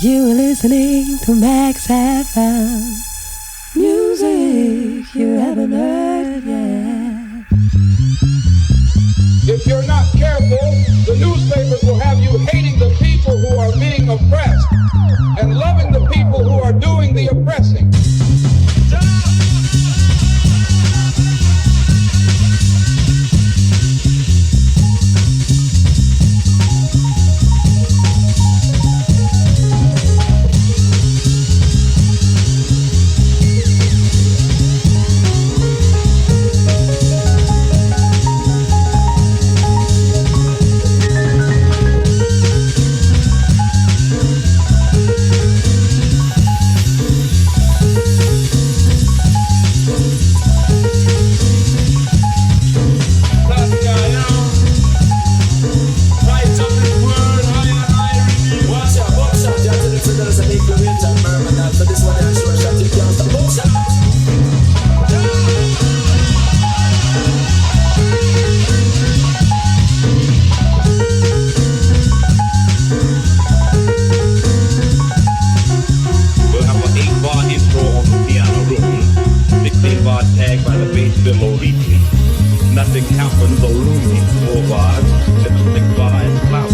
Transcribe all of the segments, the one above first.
You are listening to Magz FM. Music you haven't heard yet. If you're not careful, the newspapers will have you hating the people who are being oppressed and loving the people who are doing the oppressing. Nothing happens only for God, just like by cloud.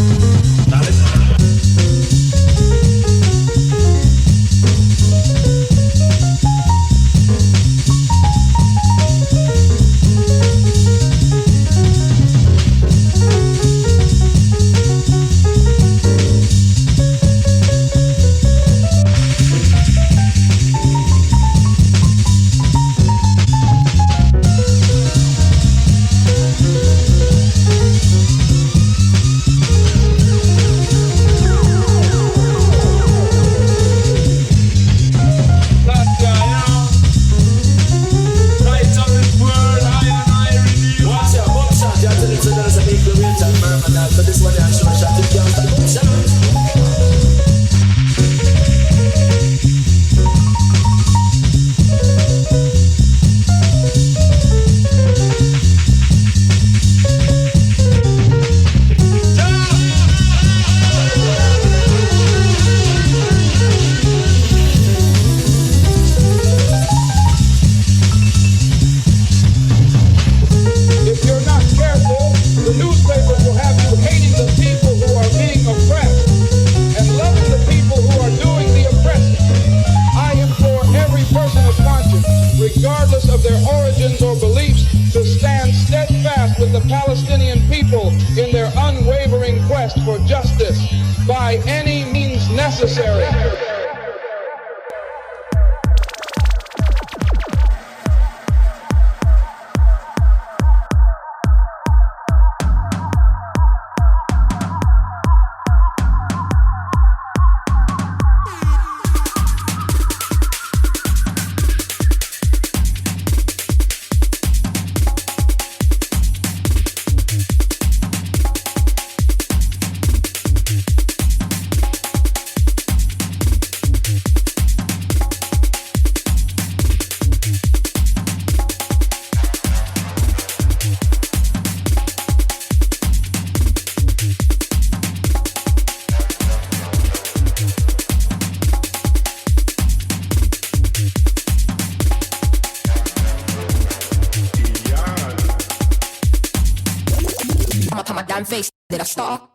Face that I stalk.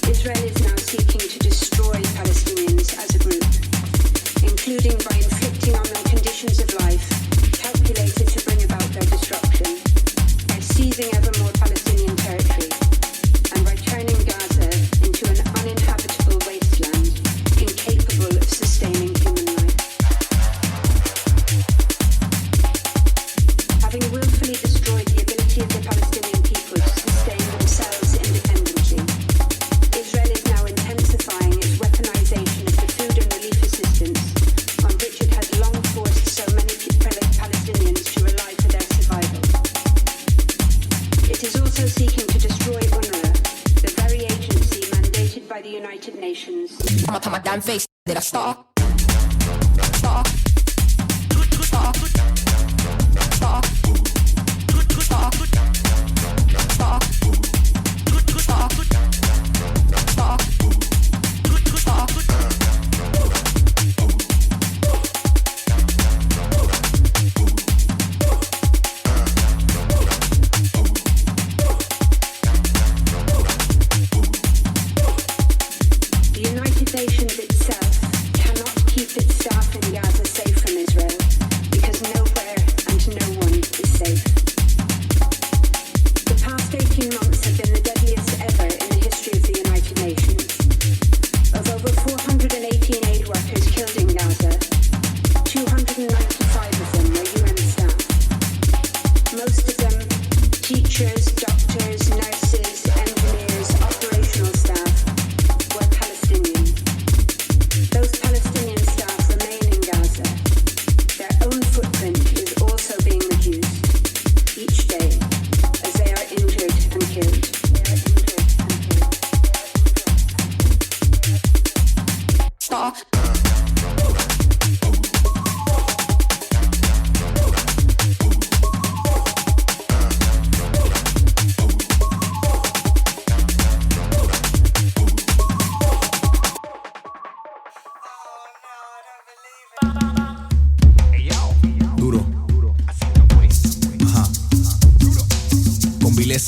Israel is now seeking to destroy Palestinians as a group, including by inflicting on them conditions of life calculated to bring about their destruction, by seizing ever more Palestinian territory, and by turning Gaza into an uninhabitable wasteland incapable of sustaining human life. Having willfully destroyed the ability of the Palestinian people to sustain themselves independently, Israel is now intensifying its weaponization of the food and relief assistance on which it has long forced damn face. Did I start?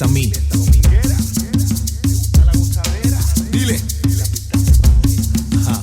A mí. Dile. Ajá.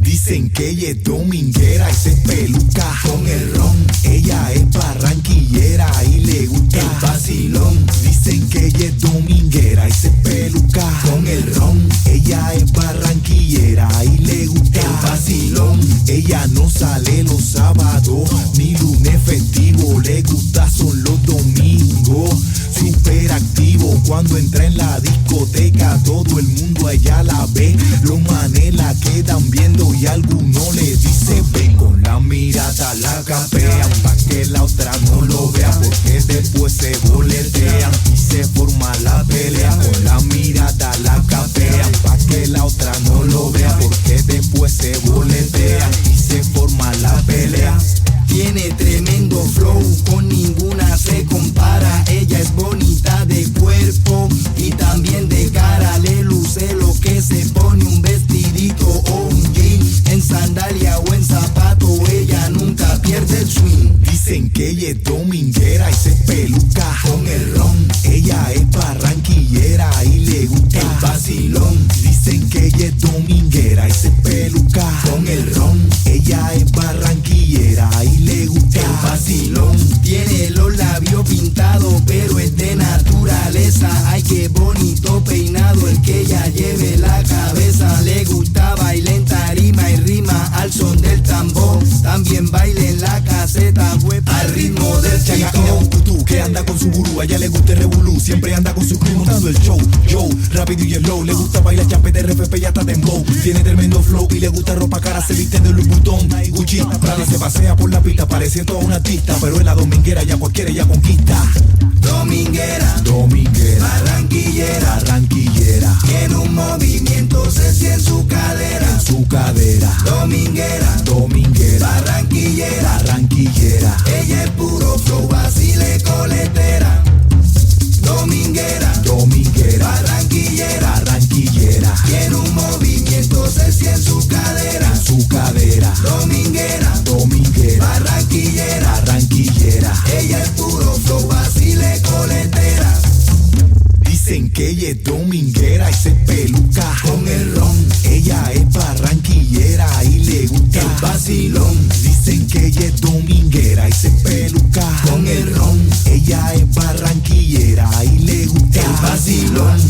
Dicen que ella es dominguera y se peluca con el ron. Ella es barranquillera y le gusta el vacilón. Dicen que ella es dominguera y se peluca con el ron. Ella es barranquillera y le gusta el vacilón. Ella no sale los sábados ni lunes festivo, le gusta son los domingos. Super activo cuando entra en la discoteca, todo el mundo a ella la ve. Los manes la quedan viendo y alguno le dice ven. Con la mirada la capean pa' que la otra no lo vea, porque después se boletean y se forma la pelea. Con la mirada la capean pa' que la otra no lo vea, porque después se boletean y se forma la pelea. Tiene tremendo flow, con ninguna se compara. Ella es bonita de cuerpo y también de cara. Le luce lo que se pone, un vestidito o un jean. En sandalia o en zapato, ella nunca pierde el swing. Dicen que ella es dominguera y se peluca con el ron. Ella es barranquillera y le gusta el vacilón. Dicen que ella es dominguera y se peluca con el ron. Ella es barranquillera y le gusta el vacilón. Tiene los labios pintados, pero es de naturaleza. Ay, qué bonito peinado el que ella lleve la cabeza. Le gusta bailar en tarima y rima al son del tambor. También baila en la caseta web al ritmo del chico. Que anda con su gurú, a ella le gusta el revolú. Siempre anda con su crew montando el show. Yo, rápido y slow, le gusta bailar chape de RFP y hasta dembow. Tiene tremendo flow y le gusta ropa cara, se viste de Louis Vuitton, Gucci, Prada, se pasea por la pista, parece toda una artista, pero es la dominguera, ya cualquiera ella conquista. Dominguera, dominguera, barranquillera, barranquillera. Tiene un movimiento sexy en su cadera, en su cadera. Dominguera, dominguera, barranquillera, barranquillera. Ella es puro flow, vacile coletera. Dominguera, dominguera, barranquillera, barranquillera. Tiene un movimiento sexy en su cadera, en su cadera. Dominguera, dominguera, barranquillera, barranquillera. Ella es puro flow, vacile coletera. Dicen que ella es dominguera y se peluca con el ron. Ella es barranquillera y le gusta el vacilón. Dicen que ella es dominguera y se peluca con el ron. Ella es barranquillera y le gusta el vacilón.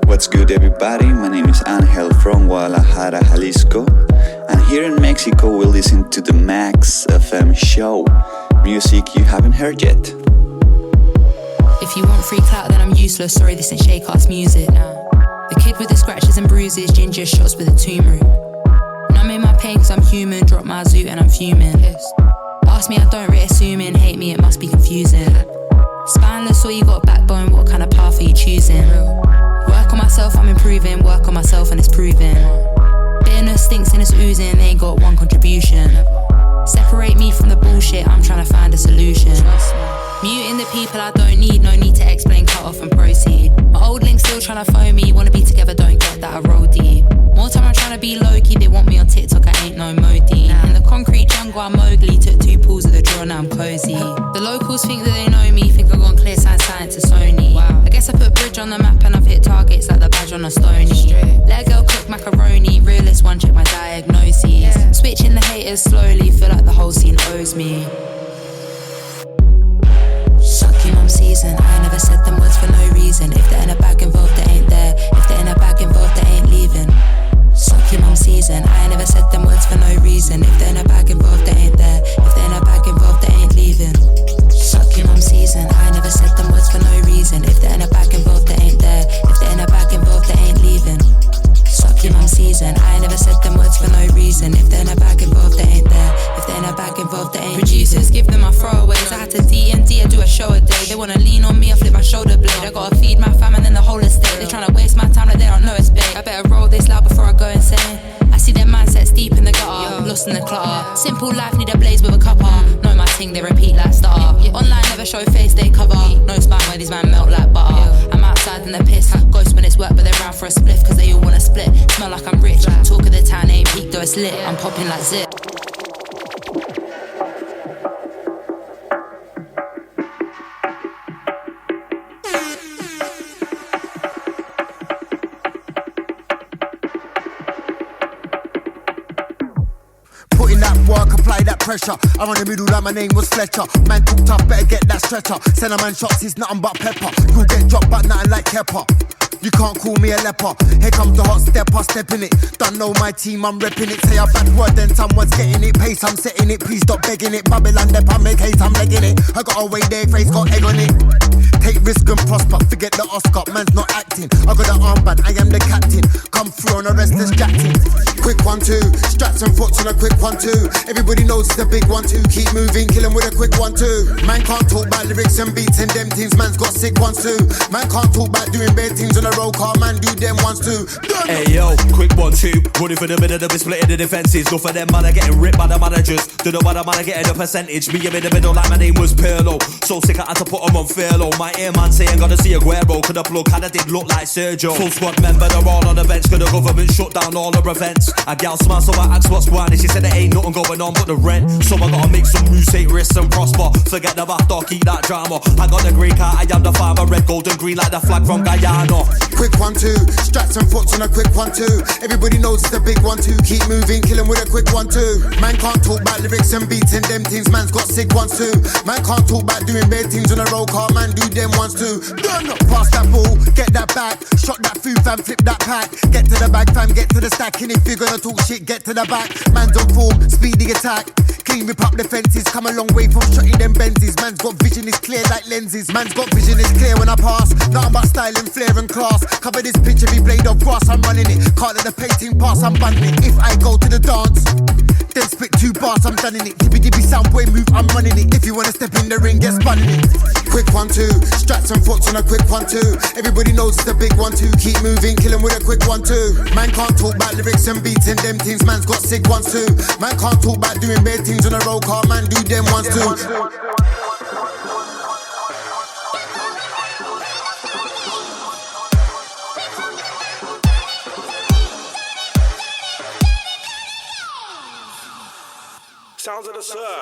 What's good, everybody? My name is Angel from Guadalajara, Jalisco. And here in Mexico, we listen to the Magz FM show. Music you haven't heard yet. If you want free clout, then I'm useless. Sorry, this ain't shake-ass music. The kid with the scratches and bruises, ginger shots with a turmeric. Numbing my pain cause I'm human. Drop my zoot and I'm fuming. Ask me, I don't rate assuming. Hate me, it must be confusing. Spineless or you got backbone, what kind of path are you choosing? Work on myself, I'm improving. Work on myself and it's proving. Bitterness stinks and it's oozing, they ain't got one contribution. Separate me from the bullshit, I'm trying to find a solution. Muting the people I don't need, no need to explain, cut off and proceed. My old links still trying to phone me, wanna be together, don't get that, I roll deep. More time I'm trying to be low-key, they want me on TikTok, I ain't no Modi. In the concrete jungle I'm Mowgli, took 2 pulls of the draw, now I'm cozy. The locals think that they know me, think I've gone clear sign to Sony. I guess I put bridge on the map and I've hit targets like the badge on a stony. Let a girl cook macaroni, realist one, check my diagnoses. Switching the haters slowly, feel like the whole scene owes me. Sucking on season, I never said them words for no reason. If they're in a bag involved, they ain't there. If they're in a bag involved, they ain't leaving. Sucking on season, I never said them words for no reason. If they're in a bag involved, they ain't there. If they're in a bag involved, they ain't leaving. Sucking on season, I never said them words for no reason. If they're in a bag involved, they ain't there. If they're in a bag involved, they ain't leaving. Sucking on season, I never said them words for no reason. If they're in a bag involved, they ain't there. If they're in a bag involved, they ain't. Producers give them my throwaways. I had to D&D, I do a show a day. They wanna lean on me, I flip my shoulder blade. I gotta feed my fam and then the whole estate. They tryna waste my time like they don't know it's bait. I better roll this loud before I go insane. I see their mindsets deep in the gutter, lost in the clutter. Simple life, need a blaze with a cuppa. Know my ting, they repeat like starter. Online never show face, they cover. No spine where these man melt like butter. I'm outside in the piss, ghost when it's work, but they're round for a spliff, cause they all wanna split. Smell like I'm rich, talk of the town ain't peak, though it's lit. I'm popping like zip. Apply that pressure. I'm on the middle like my name was Fletcher. Man too tough, better get that stretcher. Send a man shots, he's nothing but pepper. You'll get dropped but nothing like Kepper. You can't call me a leper. Here comes the hot stepper, step in it. Don't know my team, I'm repping it. Say a bad word, then someone's getting it. Pace, I'm setting it. Please stop begging it. Babylon, dep, I make haste, I'm legging it. I got away there, face got egg on it. Take risk and prosper, forget the Oscar. Man's not acting. I got an armband, I am the captain. Come through on the rest, there's Jackson. Quick 1-2, straps and foots on a quick 1-2. Everybody knows it's a big 1-2. Keep moving, kill him with a quick 1-2. Man can't talk about lyrics and beats and them teams. Man's got sick 1-2. Man can't talk about doing bad teams on a roll car. Man do them 1-2. Hey yo, quick 1-2. Running for the middle of the split in the defenses. Go for them man are getting ripped by the managers. Do the one man are getting a percentage. Me in the middle like my name was Pirlo. So sick I had to put them on furlough. My ear man saying gotta see Aguero. Could the plug kinda did look like Sergio. Full squad member, they're all on the bench. Cause the government shut down all their events. A gal smile, so I asked what's going on. She said there ain't nothing going on but the rent. So I gotta make some moves, take risks and prosper. Forget the bath, dog, keep that drama. I got the green car, I am the farmer. Red, gold and green like the flag from Guyana. Quick 1-2, straps and foots on a quick 1-2. Everybody knows it's a big 1-2. Keep moving, kill him with a quick 1-2. Man can't talk about lyrics and beats and them things. Man's got sick 1-2. Man can't talk about doing bad things on a roll car. Man do them 1-2. Done. Pass that ball, get that back. Shot that food fam, flip that pack. Get to the bag fam, get to the stack. And if you're gonna talk shit, get to the back. Man's on form, speedy attack. Clean rip up the fences, come a long way from shotting them Benzes. Man's got vision, is clear like lenses. Man's got vision, is clear when I pass. Nothing but style and flair and class. Cover this pitch, every blade of grass, I'm running it. Can't let the painting pass, I'm bundling it. If I go to the dance, then spit 2 bars, I'm done in it. Hippy dippy sound boy move, I'm running it. If you wanna step in the ring, get spun in it. Quick 1-2, straps and foots on a quick 1-2. Everybody knows it's a big 1-2. Keep moving, kill him with a quick 1-2. Man can't talk about lyrics and beats and them things. Man's got sick 1-2. Man can't talk about doing bad things on a roll car. Man do them 1-2. Sounds of the sir.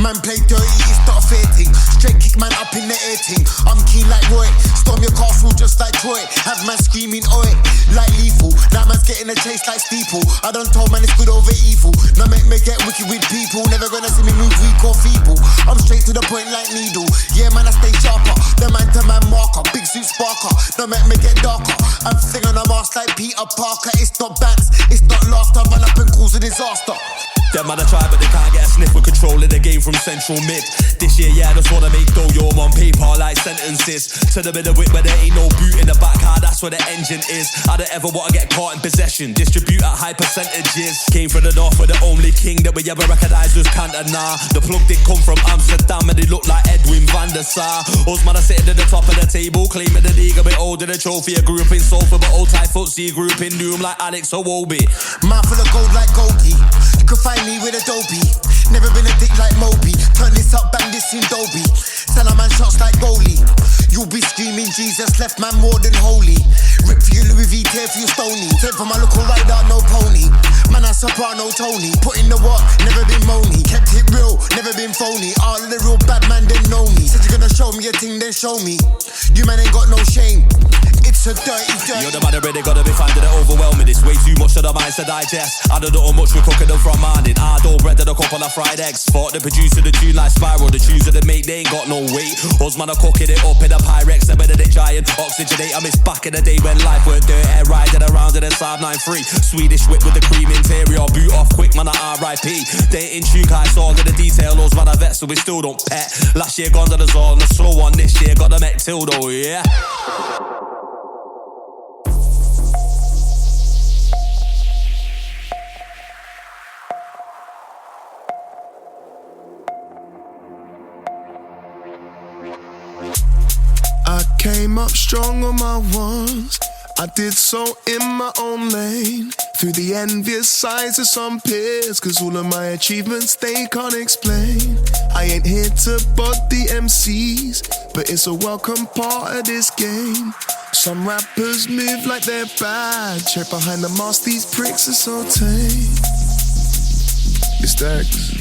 Man play dirty, it's not a fair thing. Straight kick man up in the air thing. I'm keen like Roy, storm your castle just like Troy. Have man screaming oi, like lethal. Now man's getting a chase like steeple. I done told man it's good over evil. Now make me get wicked with people. Never gonna see me move weak or feeble. I'm straight to the point like needle. Yeah man I stay sharper. The man to man marker, big suit sparker. Now make me get darker. I'm flinging a mask like Peter Parker. It's not bands, it's not laughter. Run up and cause a disaster. Them man a try but they can't get a sniff with control of the game from central mid. This year, yeah, I just wanna make dough, yo, I'm on paper like sentences. To the middle whip where there ain't no boot in the back, that's where the engine is. I don't ever wanna get caught in possession, distribute at high percentages. Came from the north where the only king that we ever recognised was Cantona. The plug did come from Amsterdam and they look like Edwin van der Sar. Us man are sitting at the top of the table, claiming the league a bit older than trophy. I grew up in Salford but old Thai footsie, grew up in Noom like Alex Owobi. Mouth full of gold like Goldie, you can find me with Adobe. Never been a dick like Moby, turn this up, bang this in Dolby. Tell a man shots like goalie, you'll be screaming Jesus, left man more than holy. Rip for you Louis V, tear for you Stony. Take for my local rider, no pony. Man a soprano Tony, put in the work, never been moany. Kept it real, never been phony. All of the real bad man didn't know me. Said you're gonna show me a thing, then show me. You man ain't got no shame, it's a dirty. You're the man already gotta be finding it overwhelming. It's way too much for the minds to digest. I don't know how much we're cooking them from morning. I dough bread and a couple of fried eggs. Fought the producer, the tune like Spiral. The tunes that they make, they ain't got no weight. Us man are cooking it up in a Pyrex. The Benedict giant oxygenate. I miss back in the day when life were dirt. Air riding around in a Saab 9-3. Swedish whip with the cream interior. Boot off quick, man, I RIP. They ain't tune, I saw all of the detail. Those man are vets, so we still don't pet. Last year gone to the zone, the slow one. This year got the Met Tildo, yeah. I came up strong on my ones. I did so in my own lane, through the envious eyes of some peers, cause all of my achievements they can't explain. I ain't here to body MCs, but it's a welcome part of this game. Some rappers move like they're bad, check behind the mask, these pricks are so tame. It's Dex.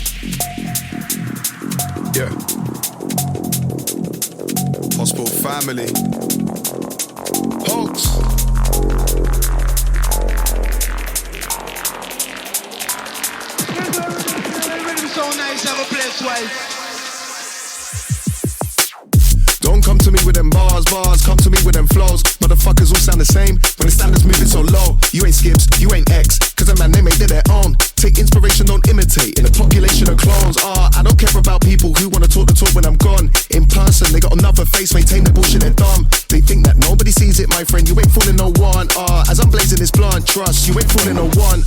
Yeah. Hospital family. Hoax. Everybody so nice, have a place, wife. Don't come to me with them bars, come to me with them flows. Motherfuckers all sound the same when the standards moving so low. You ain't Skips, you ain't X, cause a man they made it their own. Take inspiration, don't imitate, in a population of clones. I don't care about people who wanna talk the talk when I'm gone. In person, they got another face, maintain the bullshit, they're dumb. They think that nobody sees it, my friend, you ain't fooling no one. As I'm blazing this blunt, trust, you ain't fooling no one.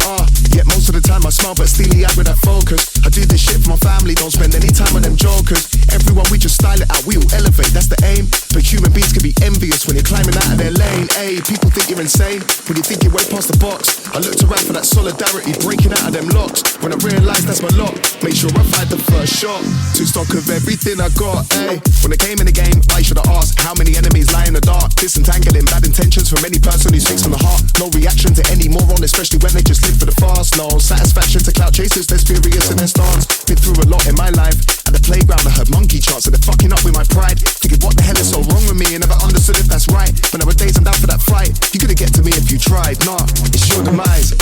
Yet most of the time I smile, but steely-eyed with that focus. I do this shit for my family, don't spend any time on them jokers. Everyone, we just style it out, we all elevate, that's the aim. But human beings can be envious when you're climbing out of their lane. Ayy, people think you're insane when you think you're way past the box. I looked around for that solidarity, breaking out of them locks. When I realised that's my lot, make sure I find the first shot. Took stock of everything I got, ayy. When I came in the game, I should have asked how many enemies lie in the dark. Disentangling bad intentions from any person who's fixed on the heart. No reaction to any moron, especially when they just live for the fast. No satisfaction to clout chasers, they're furious in their stance. Been through a lot in my life. At the playground I heard monkey charts, and they're fucking up with my pride. Thinking what the hell is so wrong with me, and never understood if that's right. But nowadays I'm down for that fight. You couldn't get to me if you tried. Nah, it's your demise.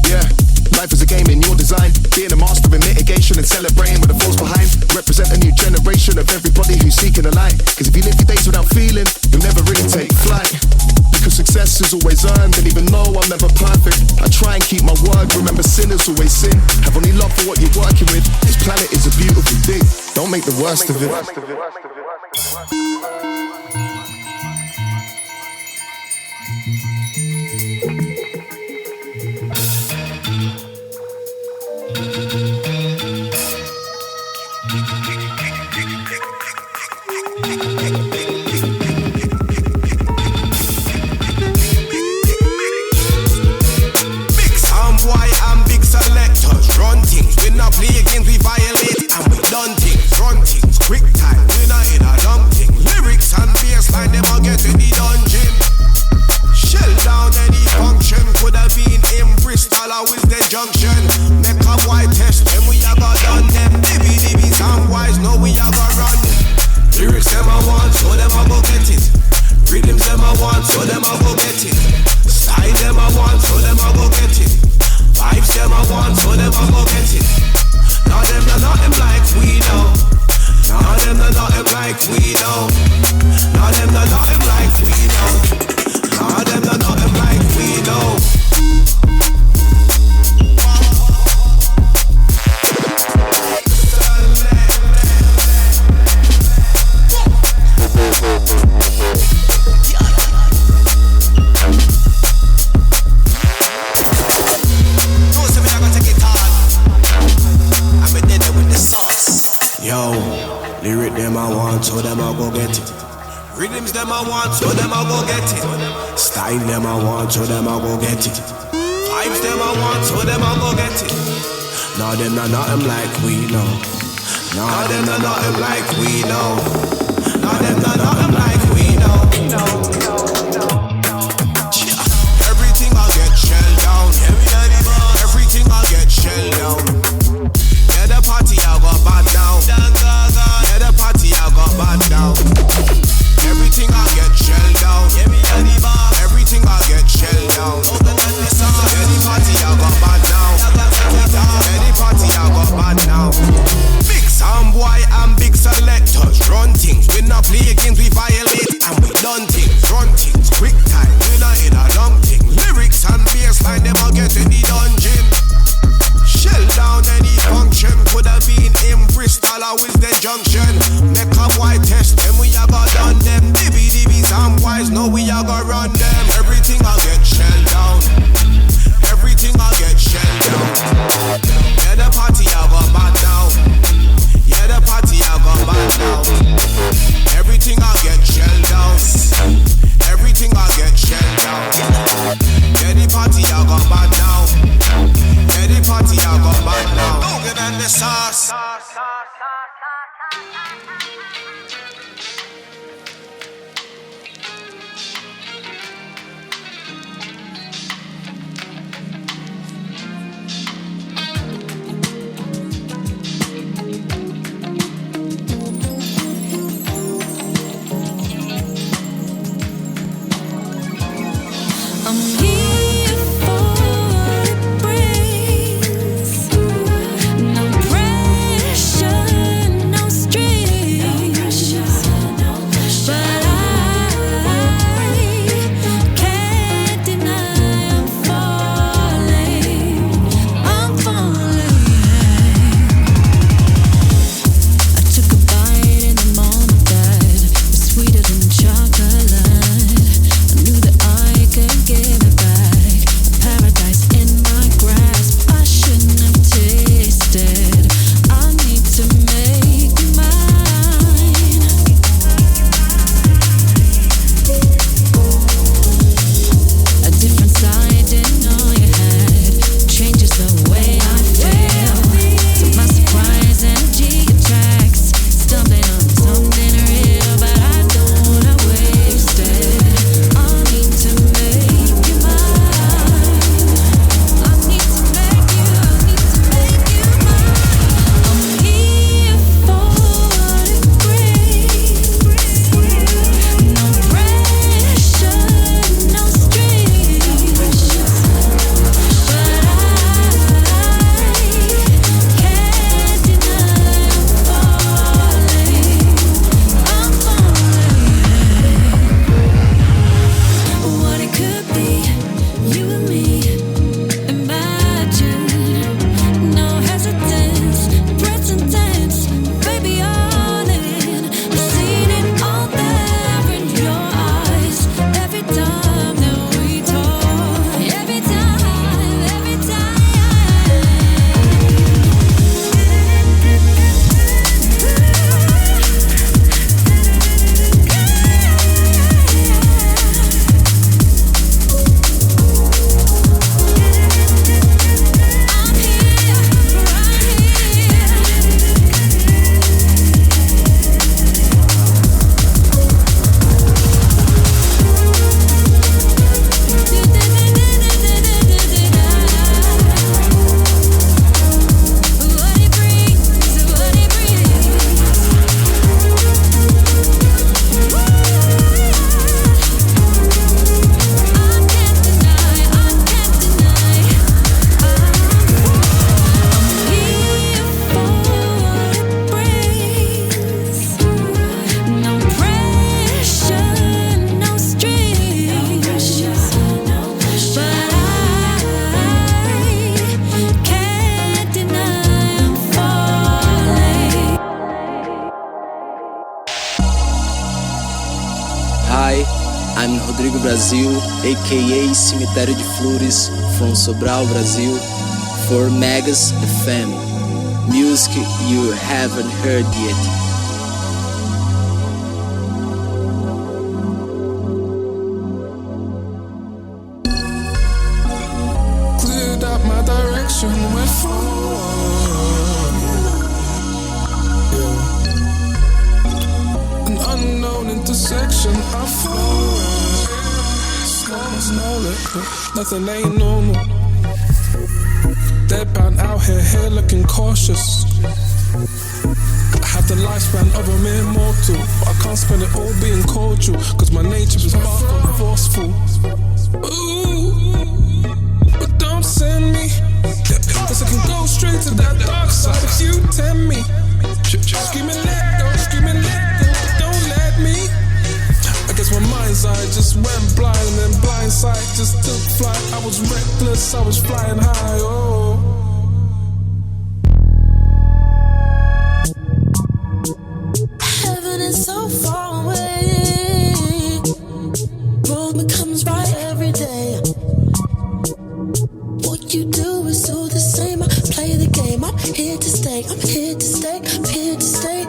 Yeah. Life is a game in your design. Being a master in mitigation and celebrating with the force behind. Represent a new generation of everybody who's seeking a light. Cause if you live your days without feeling, you'll never really take flight. Because success is always earned, and even though I'm never perfect, I try and keep my word. Remember, sinners always sin. Have only love for what you're working with. This planet is a beautiful thing. Don't make the worst of it. Play games, we violate, and we done things, run things, quick time, we're not in a dumb thing. Lyrics and bassline, them all get in the dungeon. Shell down any punk I want, so them I go get it. Rhythms them I want, so them I go get it. Style them I want, so them I go get it. Vibes them I want, so them I go get it. Now them not nothing like we know. Now them not nothing like we know. Now them not nothing like we know. Everything I get shelled down. Everything I get shelled down. Yeah, the party I got bad down. Yeah, the party I got bad down. Everything I get shelled down. Everything I get shelled down. Any party I got bad now. Any party I got bad now. Big sound boy and big selectors run things. We not play games, we violate and we done things. Run things, quick time, we not in a long thing. Lyrics and bassline, them all get in the dungeon. Shell down any function. Could have been in Bristol or Wisden Junction. Make a boy test them, we a got done them. Dibby sound boys, know we a got run them. Everything I get shelled down. Everything I get shelled down. Yeah, the party I got bad now. Yeah, the party I got bad now. Everything I get shelled down. Everything I get shelled down. Yeah, the party I got bad now. Yeah, the party I got bad now. Longer than the sauce. I'm Rodrigo Brasil, aka Cemitério de Flores, from Sobral, Brazil, for Magz FM. Music you haven't heard yet. direction we're forward. Yeah. An unknown intersection, I forward. Small, nothing ain't normal. Deadpan out here looking cautious. I have the lifespan of a mere mortal, but I can't spend it all being cordial, cause my nature is dark and forceful. Ooh, but don't send me, cause I can go straight to that dark side if you tempt me. Screaming let go, don't let me. I guess my mind's eye just went blind, and then blind sight just took flight. I was reckless, I was flying high, oh. Heaven is so far away. Wrong becomes right every day. What you do is do the same. I play the game, I'm here to stay, I'm here to stay, I'm here to stay.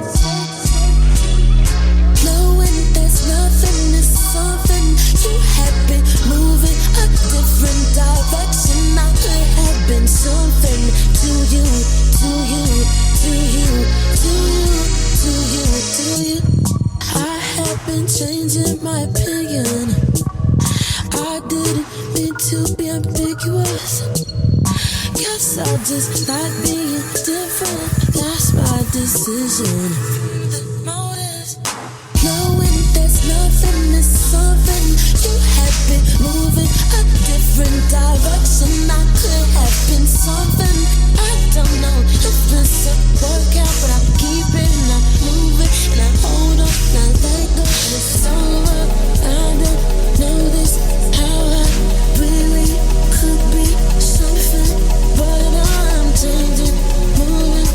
Nothing is something. You had been moving a different direction. I could have been something to you, to you, to you, to you, to you, to you. I have been changing my opinion. I didn't mean to be ambiguous. Guess I just like being different. That's my decision. Nothing is something. You have been moving a different direction. I could have been something. I don't know if this will work out, but I keep it and I move it and I hold on and I let go. And it's all around. I don't know this how I really could be something, but I'm changing, moving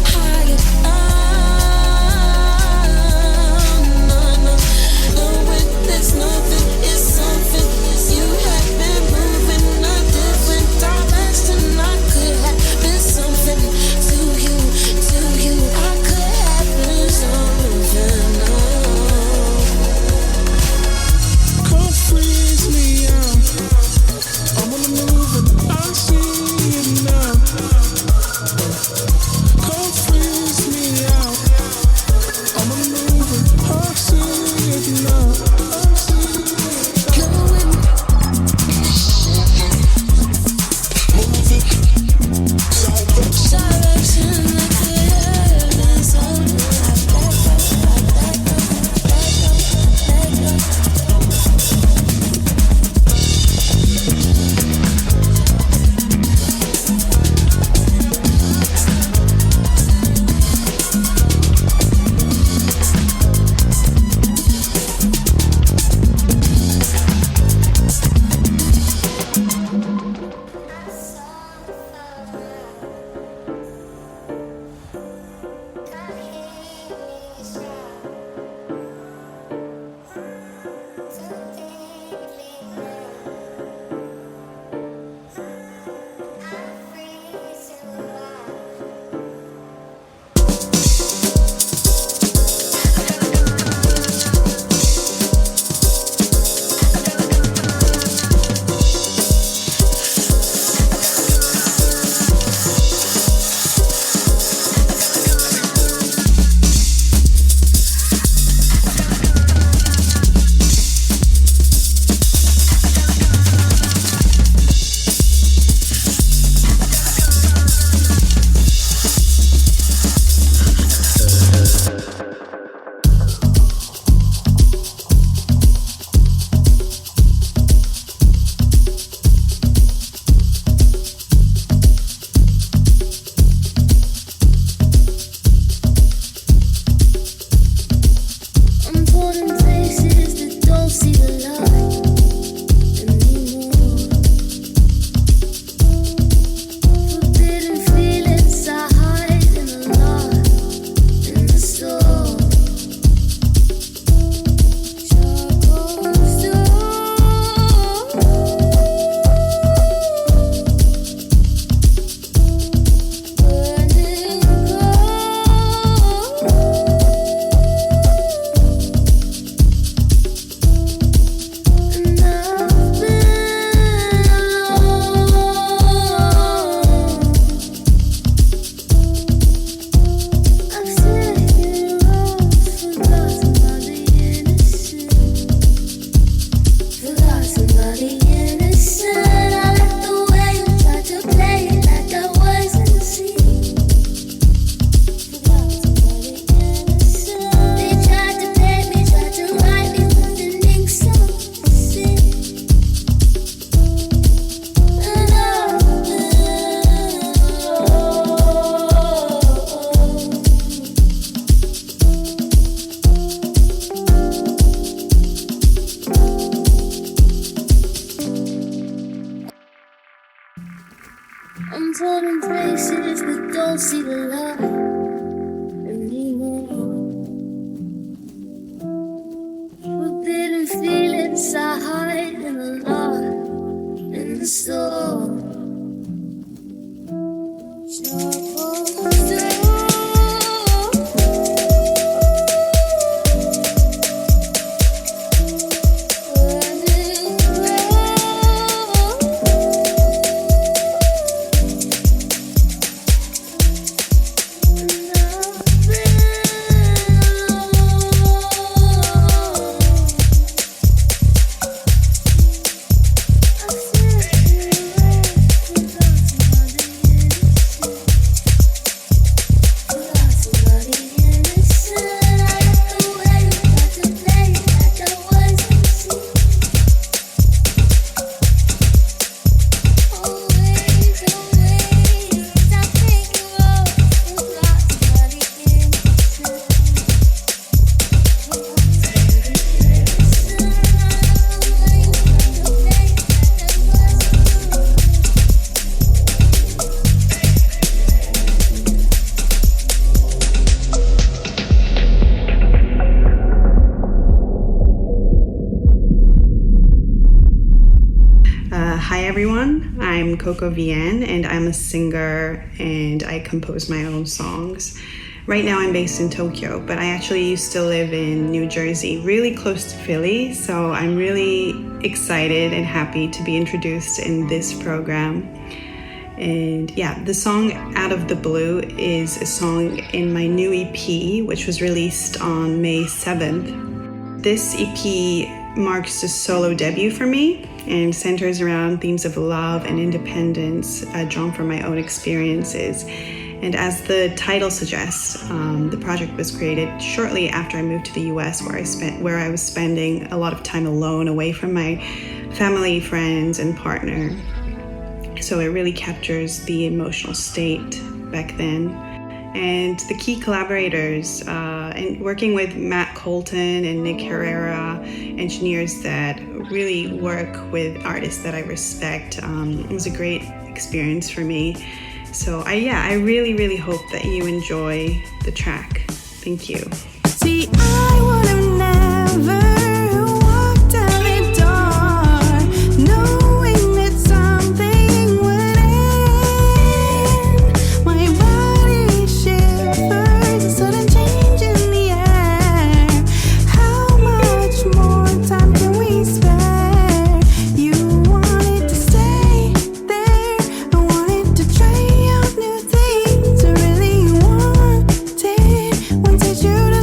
higher. There's nothing, it's something. You have been moving a different direction. I could have been something to you, to you. I could have been something. Come freeze me out. I'm torn in places that don't see the light anymore. Forbidden feelings I hide in the lot in the store. I'm Koko Vienne, and I'm a singer and I compose my own songs. Right now I'm based in Tokyo, but I actually used to live in New Jersey, really close to Philly, so I'm really excited and happy to be introduced in this program. And yeah, the song Out of the Blue is a song in my new EP, which was released on May 7th. This EP marks a solo debut for me and centers around themes of love and independence drawn from my own experiences. And as the title suggests, the project was created shortly after I moved to the US, where I was spending a lot of time alone, away from my family, friends, and partner. So it really captures the emotional state back then. And the key collaborators, and working with Matt Colton and Nick Herrera, engineers that really work with artists that I respect, it was a great experience for me. So I really hope that you enjoy the track. Thank you. See, I would have never walked out the door, knowing that something would end. My body shivers, a sudden change in the air. How much more time can we spare? You wanted to stay there, I wanted to try out new things. I really wanted you to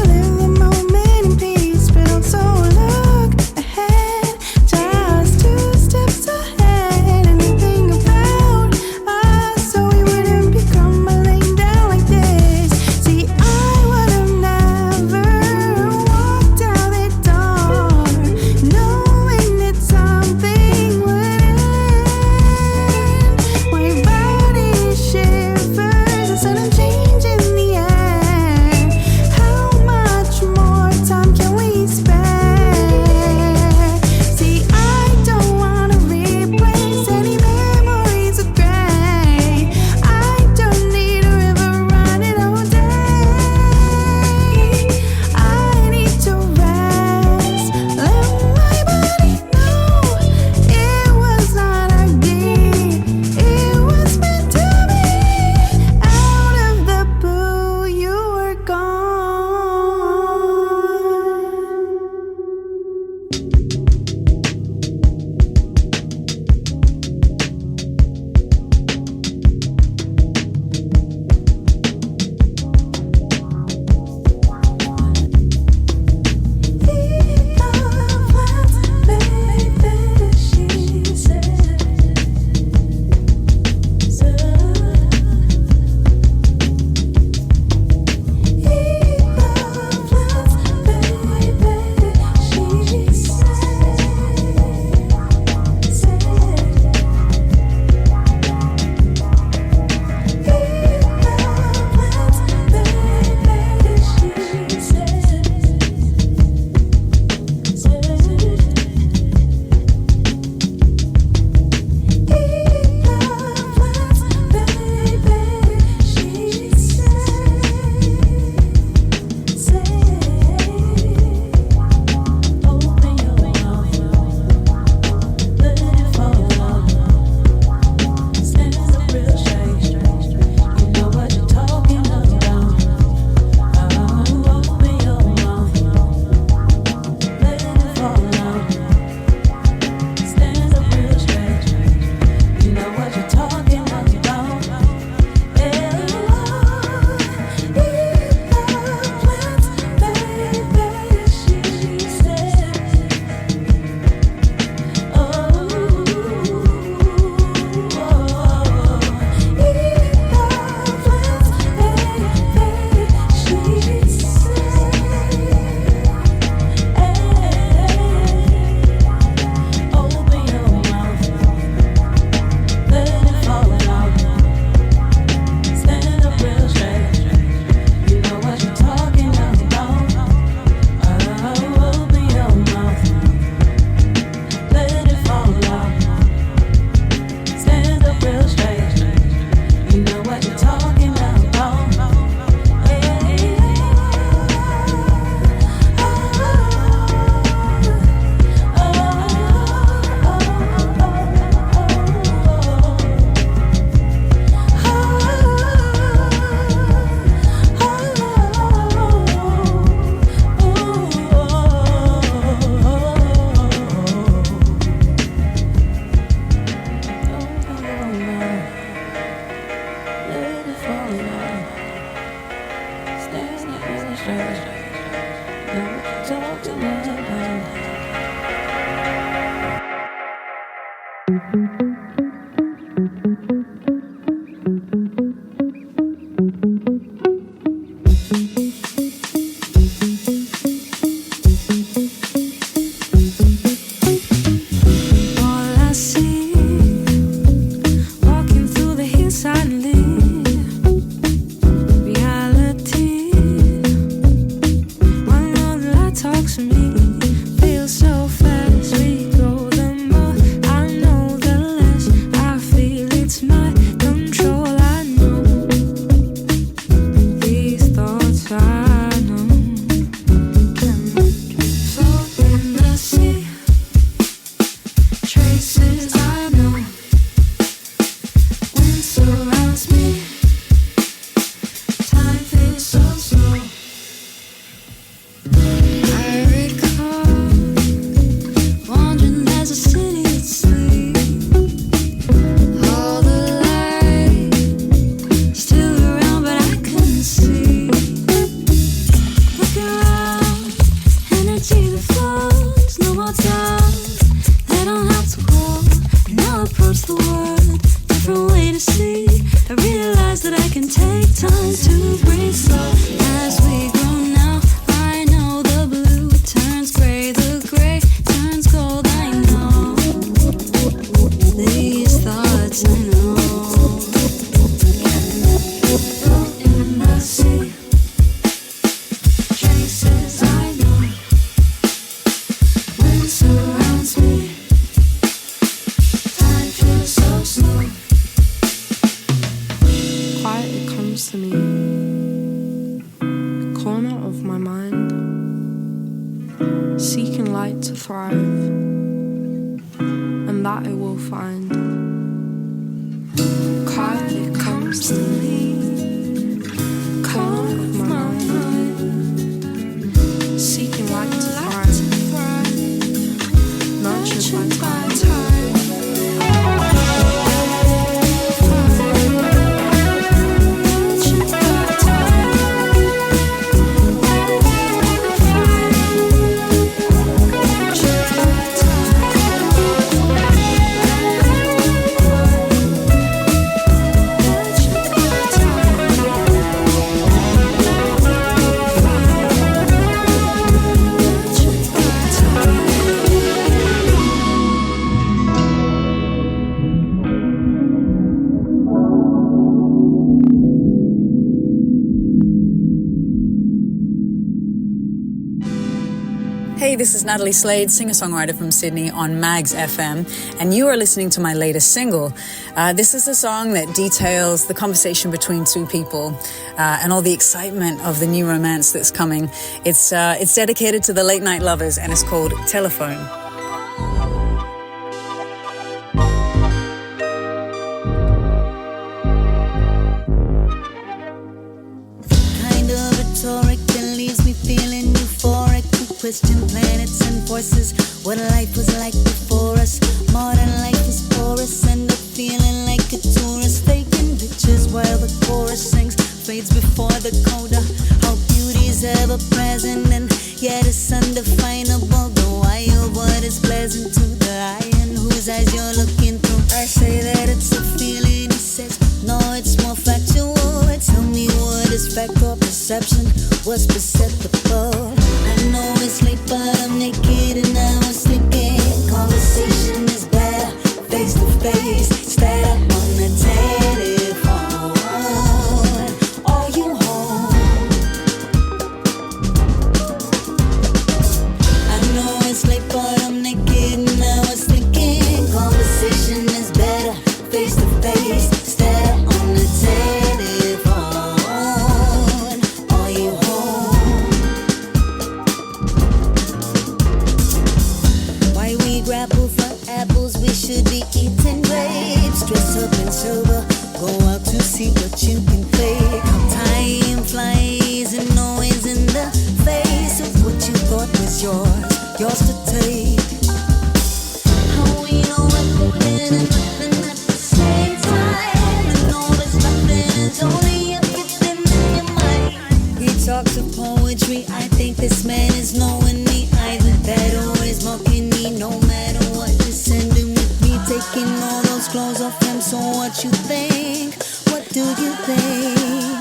to me, a corner of my mind, seeking light to thrive, and that it will find. Quiet it comes to me, corner of my mind, seeking light to thrive, nurtured by time. Hey, this is Natalie Slade, singer-songwriter from Sydney on Magz FM, and you are listening to my latest single. This is a song that details the conversation between two people and all the excitement of the new romance that's coming. It's dedicated to the late-night lovers, and it's called Telephone. Kind of rhetoric that leaves me feeling euphoric. Question planets and forces, what life was like before us. Modern life is porous, end up feeling like a tourist, taking pictures while the chorus sings, fades before the coda. How beauty's ever present and yet it's undefinable. The why of what is pleasant to the eye and whose eyes you're looking through. I say that it's a feeling, he says no, it's more factual. Tell me what is fact or perception, what's perceptible. I know it's late, but I'm naked and I was thinking conversation is better, face to face, instead up on the telephone. Are you home? I know it's late, but I'm naked and I was thinking conversation is better, face to face, instead up on the telephone. Are you home? Grapple for apples, we should be eating grapes. Dress up and sober, go out to see what you can fake. How time flies and always in the face of what you thought was yours to take. How we know everything and nothing at the same time. And all this nothing is only a given in your mind. He talks of poetry, I think this man is knowing me either. That always mocking me, no matter what, descending with me, taking all those clothes off him. So what you think? What do you think?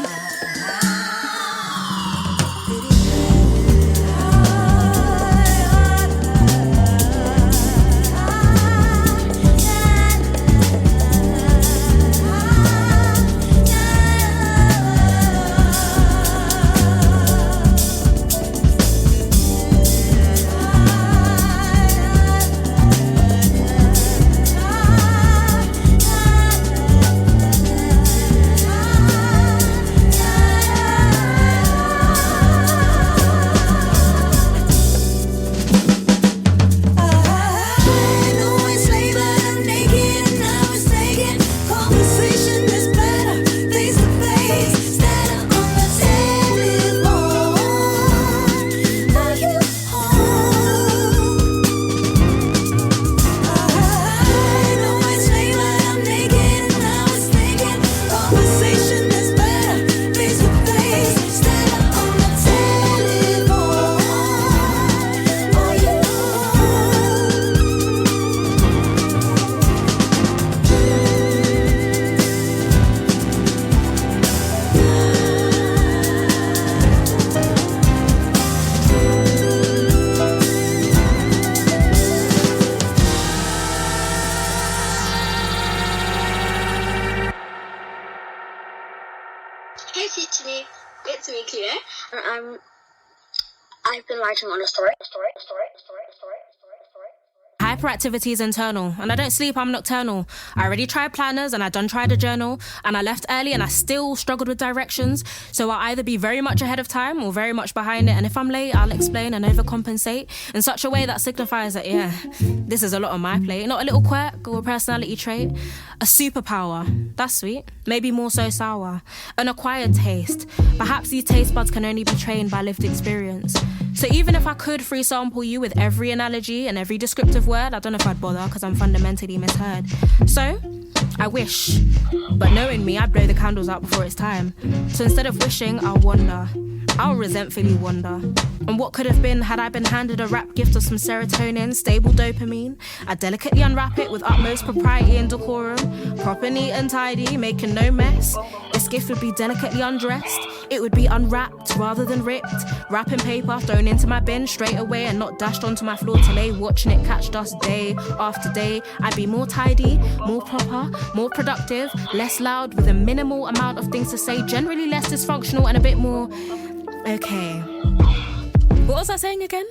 It's me, Clio, and I've been writing on a story. Hi hyperactivity is internal, and I don't sleep, I'm nocturnal. I already tried planners, and I done tried a journal, and I left early, and I still struggled with directions. So I'll either be very much ahead of time or very much behind it, and if I'm late, I'll explain and overcompensate in such a way that signifies that, yeah, this is a lot on my plate. Not a little quirk or a personality trait, a superpower. That's sweet. Maybe more so sour. An acquired taste. Perhaps these taste buds can only be trained by lived experience. So even if I could free sample you with every analogy and every descriptive word, I don't know if I'd bother because I'm fundamentally misheard. So I wish, but knowing me, I'd blow the candles out before it's time. So instead of wishing, I'll wonder. I'll resentfully wonder. And what could have been had I been handed a rap gift of some serotonin, stable dopamine? I delicately unwrap it with utmost propriety and decorum, proper, neat and tidy, making no mess. This gift would be delicately undressed. It would be unwrapped rather than ripped. Wrapping paper thrown into my bin straight away and not dashed onto my floor to lay, watching it catch dust day after day. I'd be more tidy, more proper, more productive, less loud with a minimal amount of things to say, generally less dysfunctional and a bit more... Okay. What was I saying again?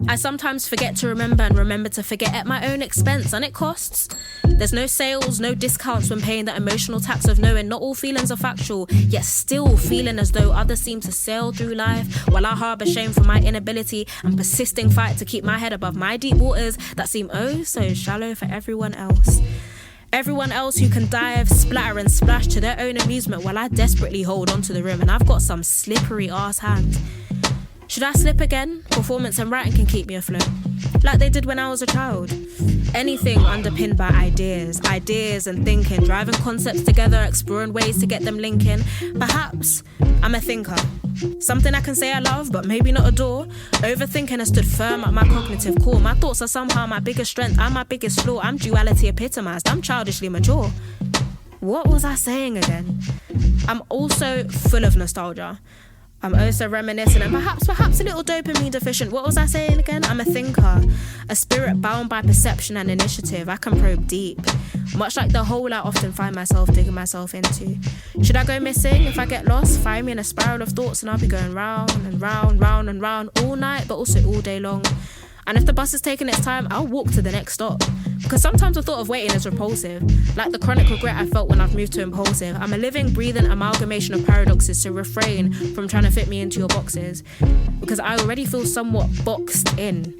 I sometimes forget to remember and remember to forget at my own expense, and it costs. There's no sales, no discounts when paying the emotional tax of knowing not all feelings are factual, yet still feeling as though others seem to sail through life while I harbour shame for my inability and persisting fight to keep my head above my deep waters that seem oh so shallow for everyone else. Everyone else who can dive, splatter and splash to their own amusement while I desperately hold onto the rim and I've got some slippery ass hands. Should I slip again? Performance and writing can keep me afloat, like they did when I was a child. Anything underpinned by ideas and thinking, driving concepts together, exploring ways to get them linking. Perhaps I'm a thinker. Something I can say I love, but maybe not adore. Overthinking has stood firm at my cognitive core. My thoughts are somehow my biggest strength and my biggest flaw. I'm duality epitomized. I'm childishly mature. What was I saying again? I'm also full of nostalgia. I'm also reminiscent and perhaps a little dopamine deficient. What was I saying again? I'm a thinker, a spirit bound by perception and initiative. I can probe deep, much like the hole I often find myself digging myself into. Should I go missing if I get lost? Find me in a spiral of thoughts and I'll be going round and round, round and round all night, but also all day long. And if the bus is taking its time, I'll walk to the next stop. Because sometimes the thought of waiting is repulsive, like the chronic regret I felt when I've moved to impulsive. I'm a living, breathing amalgamation of paradoxes, so refrain from trying to fit me into your boxes. Because I already feel somewhat boxed in.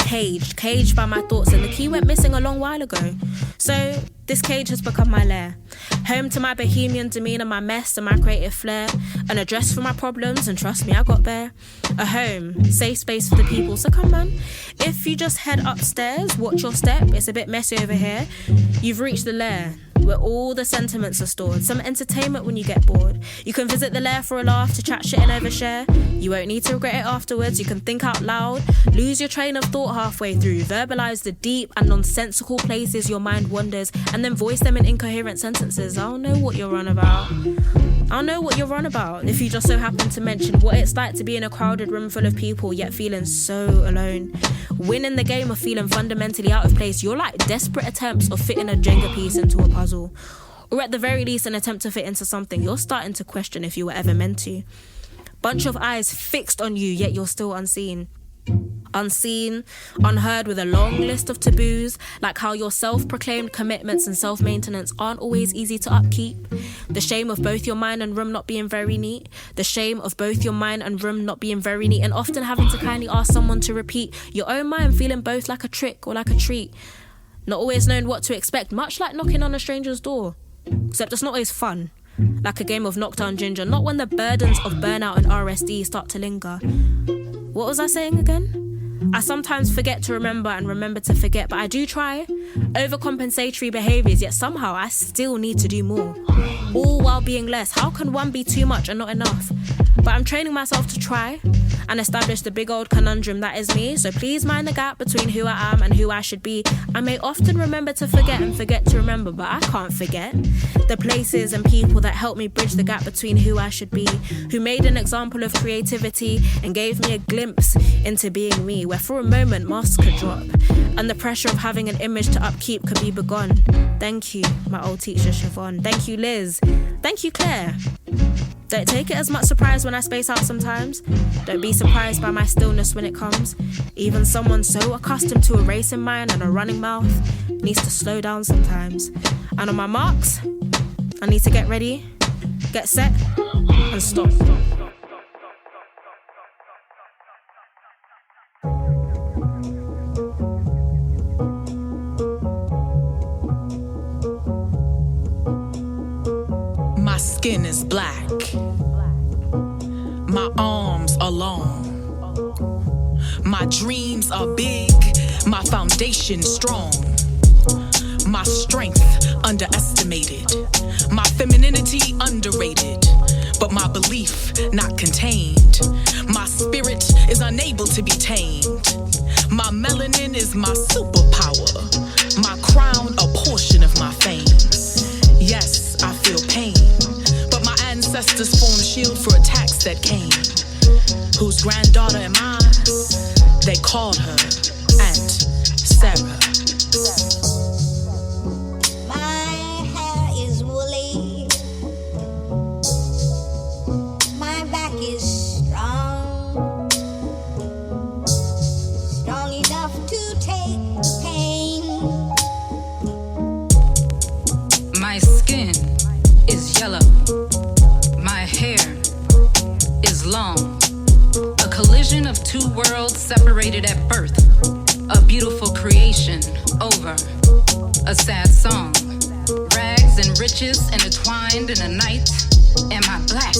Caged by my thoughts, and the key went missing a long while ago. So this cage has become my lair, home to my bohemian demeanour, my mess and my creative flair, an address for my problems, and trust me, I got there. A home, safe space for the people, so come on. If you just head upstairs, watch your step, it's a bit messy over here. You've reached the lair, where all the sentiments are stored. Some entertainment when you get bored. You can visit the lair for a laugh, to chat shit and overshare. You won't need to regret it afterwards. You can think out loud, lose your train of thought halfway through, verbalize the deep and nonsensical places your mind wanders, and then voice them in incoherent sentences. I'll know what you're on about. I'll know what you're on about if you just so happen to mention what it's like to be in a crowded room full of people yet feeling so alone. Winning the game of feeling fundamentally out of place. You're like desperate attempts of fitting a Jenga piece into a puzzle. Or at the very least an attempt to fit into something you're starting to question if you were ever meant to. Bunch of eyes fixed on you yet you're still unseen. Unseen, unheard, with a long list of taboos, like how your self-proclaimed commitments and self-maintenance aren't always easy to upkeep. The shame of both your mind and room not being very neat. The shame of both your mind and room not being very neat, and often having to kindly ask someone to repeat your own mind, feeling both like a trick or like a treat. Not always knowing what to expect, much like knocking on a stranger's door. Except it's not always fun. Like a game of knockdown ginger, not when the burdens of burnout and RSD start to linger. What was I saying again? I sometimes forget to remember and remember to forget, but I do try. Overcompensatory behaviours, yet somehow I still need to do more. All while being less. How can one be too much and not enough? But I'm training myself to try and establish the big old conundrum that is me. So please mind the gap between who I am and who I should be. I may often remember to forget and forget to remember, but I can't forget the places and people that helped me bridge the gap between who I should be, who made an example of creativity and gave me a glimpse into being me, where for a moment masks could drop and the pressure of having an image to upkeep could be begun. Thank you, my old teacher Siobhan. Thank you, Liz. Thank you, Claire. Don't take it as much surprise when I space out sometimes. Don't be surprised by my stillness when it comes. Even someone so accustomed to a racing mind and a running mouth needs to slow down sometimes. And on my marks, I need to get ready, get set, and stop. My skin is black. My arms are long. My dreams are big. My foundation strong. My strength underestimated. My femininity underrated. But my belief not contained. My spirit is unable to be tamed. My melanin is my superpower. My crown a portion of my fame. Yes, I feel pain. But my ancestors formed shield for attacks that came. Whose granddaughter am I? They called her Aunt Sarah. My hair is woolly. My back is strong. Strong enough to take the pain. My skin is yellow. My hair is long. A collision of two worlds separated at birth. A beautiful creation over a sad song. Rags and riches intertwined in a night. Am I black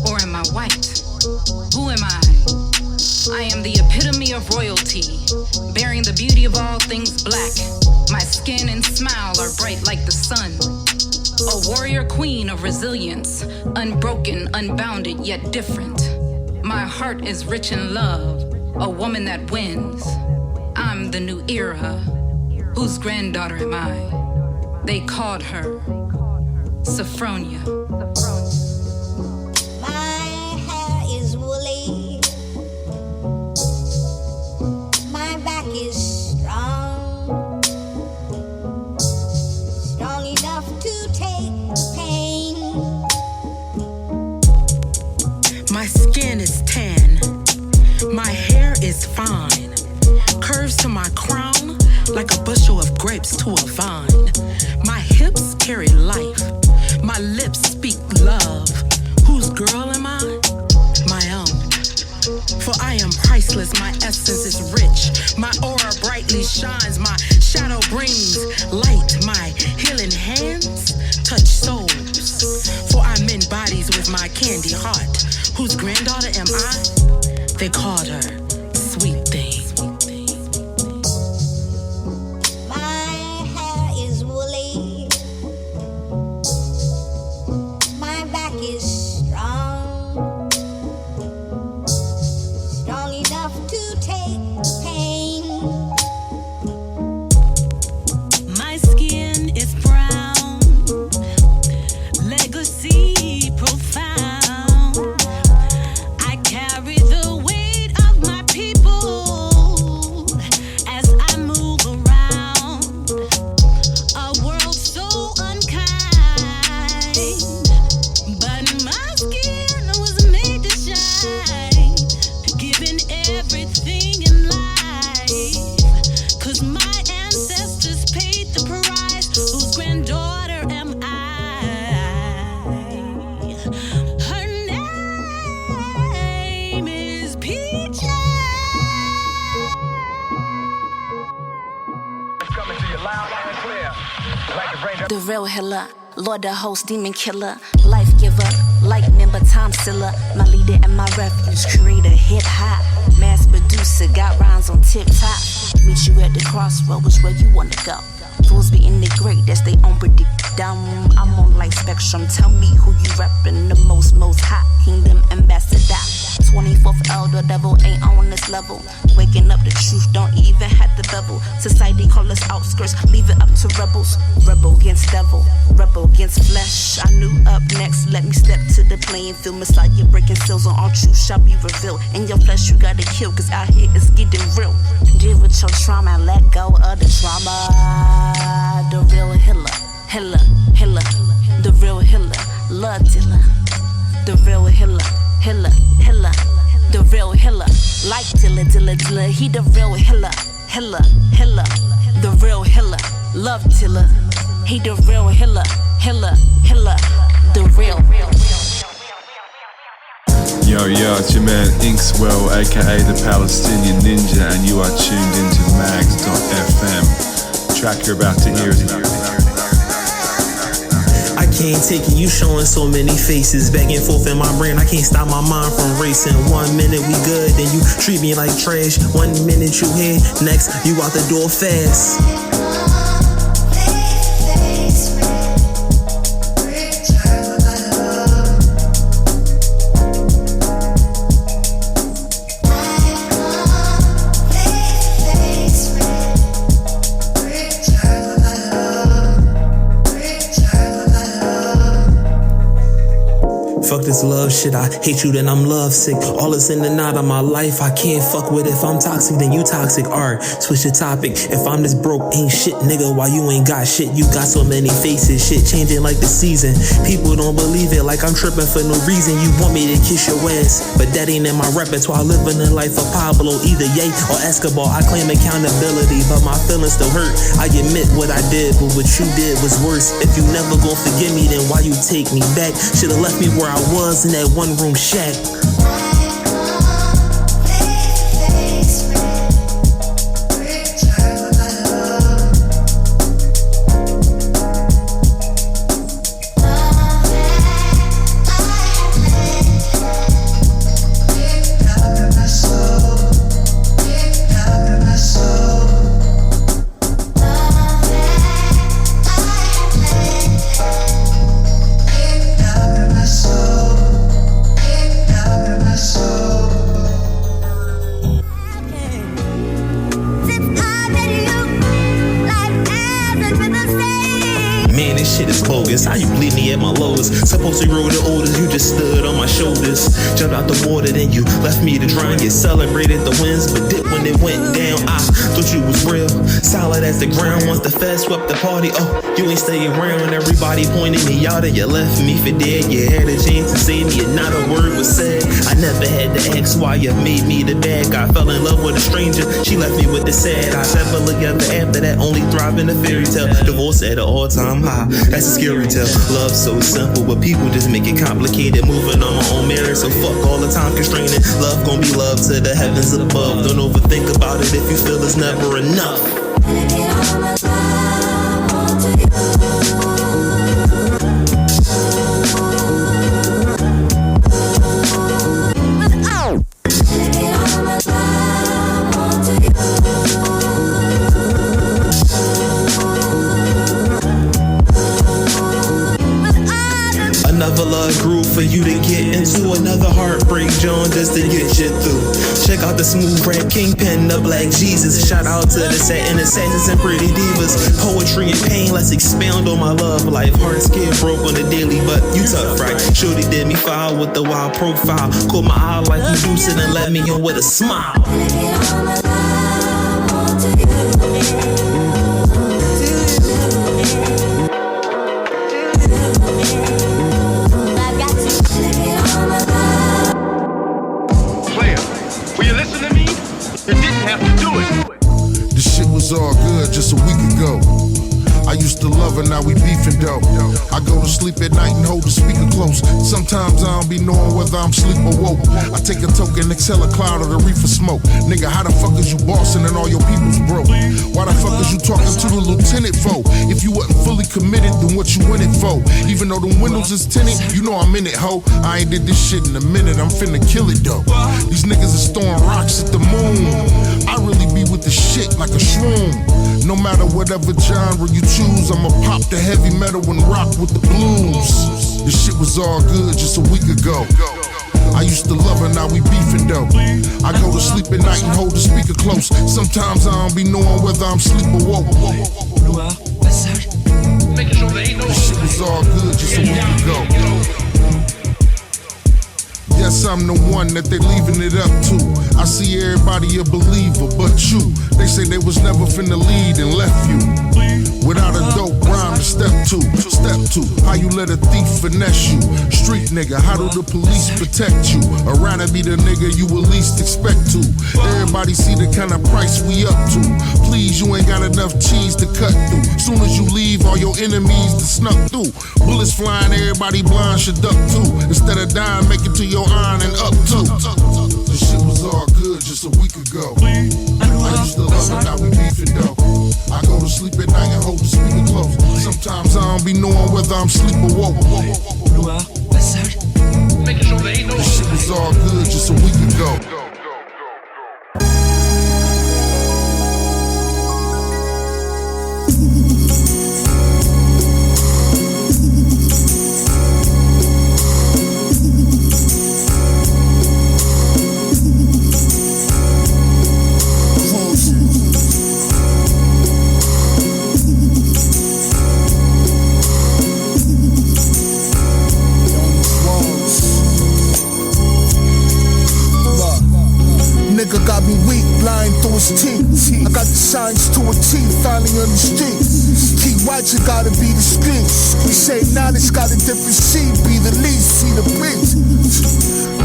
or am I white? Who am I? I am the epitome of royalty, bearing the beauty of all things black. My skin and smile are bright like the sun. A warrior queen of resilience, unbroken, unbounded, yet different. My heart is rich in love, a woman that wins. I'm the new era. Whose granddaughter am I? They called her Sophronia. My hair is woolly. My back is strong. Strong enough to take the pain. My skin is tan. My hair is fine. Curves to my crown like a bushel of grapes to a vine. My hips carry life. My lips speak love. Whose girl am I? My own. For I am priceless. My essence is rich. My aura brightly shines. My shadow brings light. My healing hands touch souls. For I'm in bodies with my candy heart. Whose granddaughter am I? They called her Sweet Thing. My hair is woolly. My back is strong. Strong enough to take the pain. My skin is brown. Legacy profound. I carry the weight of my people as I move around a world so unkind. But my skin was made to shine, given everything in life. 'Cause my ancestors paid the price. Whose granddaughter am I? Her name is Peaches. Coming to you loud and clear. Like the rain. The real healer, Lord the host, demon killer, life giver, lightning but time stiller, my leader and my refuge, creator, hip hop, mass producer, got rhymes on tip top. Meet you at the crossroads where you wanna go. Fools be in the great, that's they own predict. I'm on light spectrum. Tell me who you reppin', the most hot kingdom ambassador. 24th elder, devil ain't on this level. Waking up the truth, don't even have to bevel. Society call us outskirts, leave it up to rebels. Rebel against devil, rebel against flesh. I knew up next, let me step to the playing field. Messiah breaking seals on all truth shall be revealed. In your flesh you gotta kill, 'cause out here it's getting real. Deal with your trauma and let go of the trauma. The real healer, healer, the real healer, love dealer. the real Hilla, Hilla, Hilla, the real Hilla. Like Dilla, Dilla, Dilla, he the real Hilla, Hilla, Hilla, the real Hilla. Love Tilla, he the real Hilla, Hilla, Hilla, the real. Yo, it's your man Inkswell, aka the Palestinian Ninja, and you are tuned into Magz.fm. The track you're about to hear is I can't take it, you showing so many faces back and forth in my brain. I can't stop my mind from racing. 1 minute we good, then you treat me like trash. 1 minute you here, next you out the door fast. Fuck this love shit, I hate you then I'm lovesick. All is in and out of my life, I can't fuck with it. If I'm toxic then you toxic, alright, switch the topic. If I'm this broke, ain't shit nigga, why you ain't got shit? You got so many faces, shit changing like the season. People don't believe it, like I'm tripping for no reason. You want me to kiss your ass, but that ain't in my repertoire. Living the life of Pablo, either Ye or Escobar. I claim accountability, but my feelings still hurt. I admit what I did, but what you did was worse. If you never gon' forgive me, then why you take me back? Should've left me where I was in that one room shack. How you bleed me at my lowest? Supposed to grow the oldest, you just stood on my shoulders. Jumped out the water, then you left me to drown. You celebrated the wins, but dipped when it went down. I thought you was real, solid as the ground. Once the feds swept the party, oh, you ain't staying around. Everybody pointed me out and you left me for dead. You had a chance to save me and not a word was said. I never had to ask why you made me the bad guy. Fell in love with a stranger, she left me with the sad eyes. Never look together after that, only thrive in a fairy tale. Divorce at an all-time high, that's a scary tale. Love so simple, but people just make it complicated. Moving on my own merit, so fuck all the time constraining. Love gon' be love to the heavens above. Don't overthink about it if you feel it's never enough. Another love groove for you to get into. Another heartbreak, John, just to get you through. Check out the smooth rap kingpin, the Black Jesus. Shout out to the satin assassins and pretty divas. Poetry and pain, let's expound on my love life. Hearts get broke on the daily, but you tough, right? Shorty did me foul with the wild profile. Caught my eye like you do it and let me on with a smile. All good just a week ago. I used to love her, now we beefing though. I go to sleep at night and hold the speaker close. Sometimes I don't be knowing whether I'm sleep or woke. I take a token, exhale a cloud of the reefer smoke. Nigga, how the fuck is you bossing and all your people's broke? Why the fuck is you talking to the lieutenant for? If you wasn't fully committed, then what you in it for? Even though the windows is tinted, you know I'm in it, ho. I ain't did this shit in a minute, I'm finna kill it though. These niggas are throwing rocks at the moon. I really be with the shit like a shroom. No matter whatever genre you choose, I'ma pop the heavy metal and rock with the blues. This shit was all good just a week ago. I used to love her, now we beefing though. I go to sleep at night and hold the speaker close. Sometimes I don't be knowing whether I'm sleep or woke. This shit was all good just a week ago. Yes guess I'm the one that they leaving it up to. I see everybody a believer, but you. They say they was never finna lead and left you without a dope rhyme to step to. Step two, how you let a thief finesse you? Street nigga, how do the police protect you? Around to be the nigga you will least expect to. Everybody see the kind of price we up to. Please, you ain't got enough cheese to cut through. Soon as you leave, all your enemies to snuck through. Bullets flying, everybody blind should duck too. Instead of dying, make it to your iron and up too. The shit was all good just a week ago. I used to love it, now we beefing though. I go to sleep at night and hold the speaker close. Sometimes I don't be knowing whether I'm sleep or woke. The shit was all good just a week ago. Nigga got me weak, lying through his teeth. I got the signs to a T, finally on the street. Keep right, you gotta be discreet. We say knowledge got a different seed, be the least, see the prince.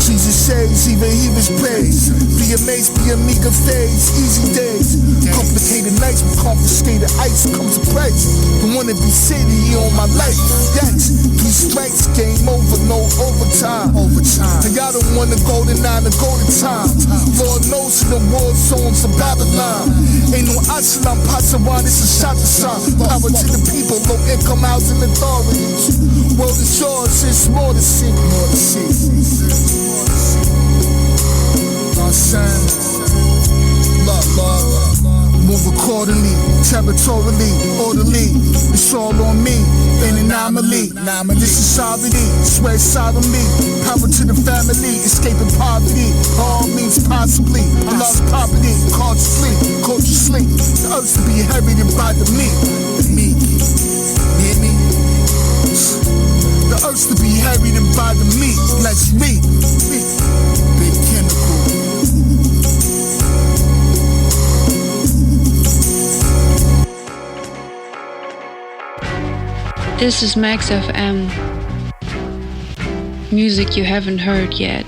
Jesus says, even he was praised. Be amazed, be a meager phase, easy days. Complicated nights with confiscated ice comes a price. Don't wanna be sitting here on my life. Yes, 3 strikes, game over, no overtime. And y'all don't wanna go to 9 to go to time. Lord knows in the war zones of Babylon. Ain't no Ashayla Anu, it's a shot to sign. Power to the people, low income housing authorities. World is yours, it's more to see. More to see. Love. Move accordingly, territorially, orderly. It's all on me, an anomaly. This is sovereignty, swear solemnly. Power to the family, escaping poverty. All means possibly, lost property, called sleep, culture sleep. The earth to be inherited by the meek. Hear me? The earth to be inherited by the meek. Let's meet. Big chemical. This is Magz FM. Music you haven't heard yet.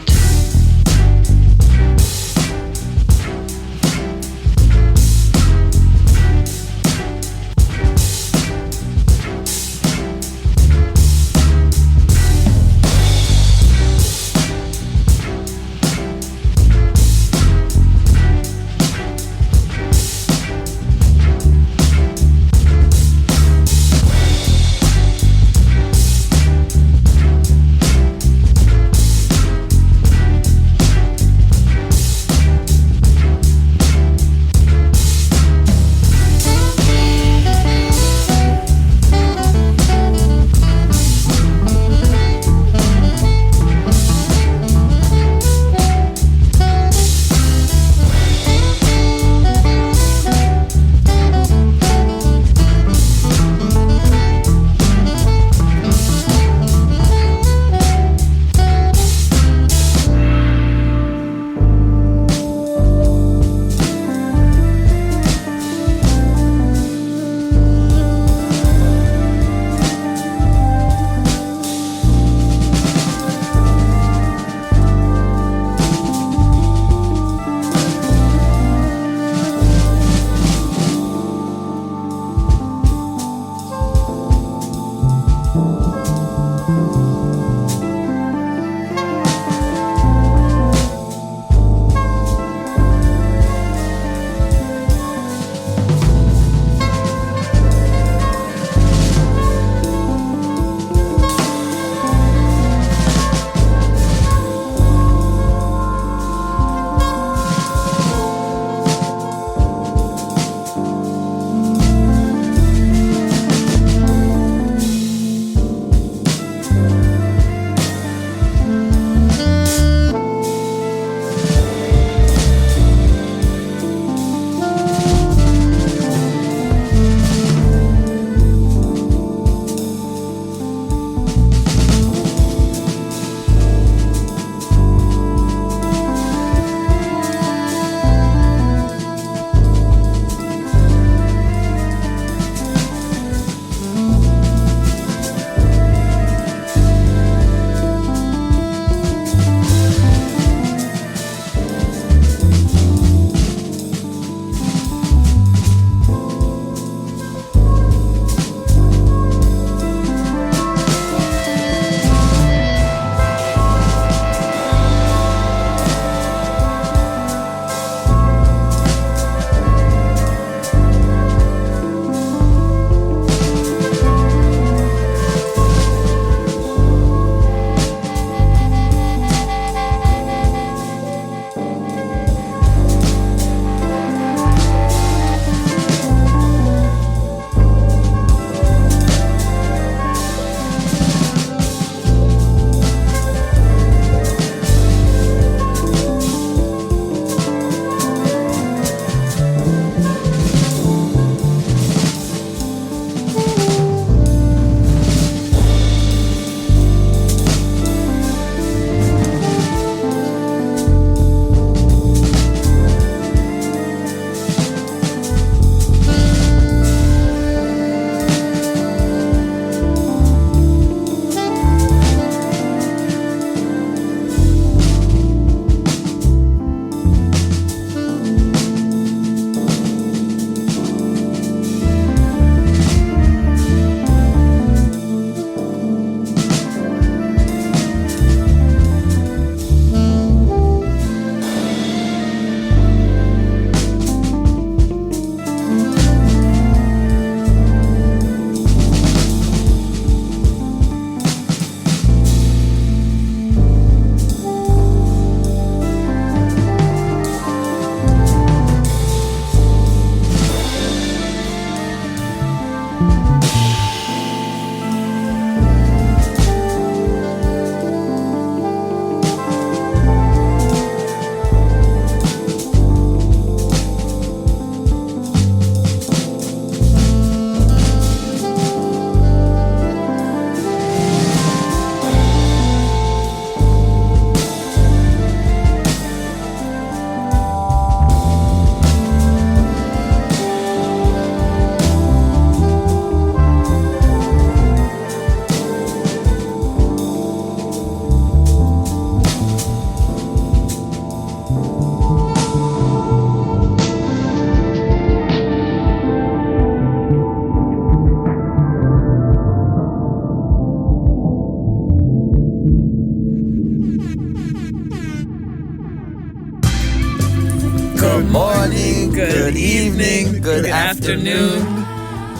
Good evening, good afternoon.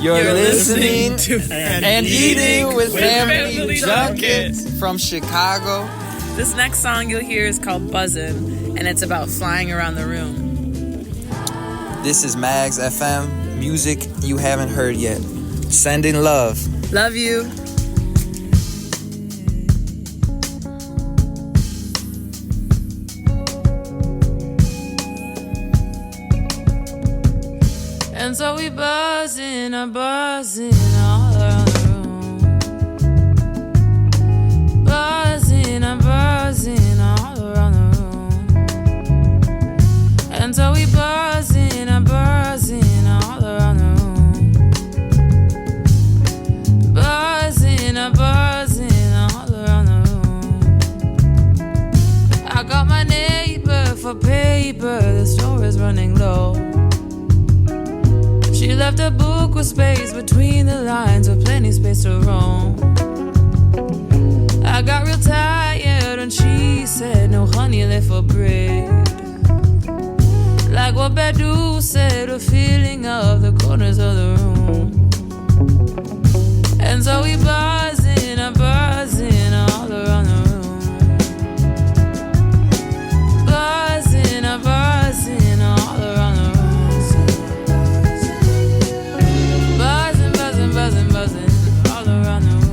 You're listening to and eating with Family Junkets from Chicago. This next song you'll hear is called Buzzin', and it's about flying around the room. This is Magz FM, music you haven't heard yet. Sending love. Love you. And so we buzzing all around the room. Buzzing all around the room. And so we buzzing all around the room. Buzzing all around the room. I got my neighbor for paper, the store is running low. She left a book with space between the lines, with plenty space to roam. I got real tired and she said, no honey left for bread. Like what Badu said, a feeling of the corners of the room. And so we buzzing all around the room. Buzzing all around the room. Buzzing all around the room.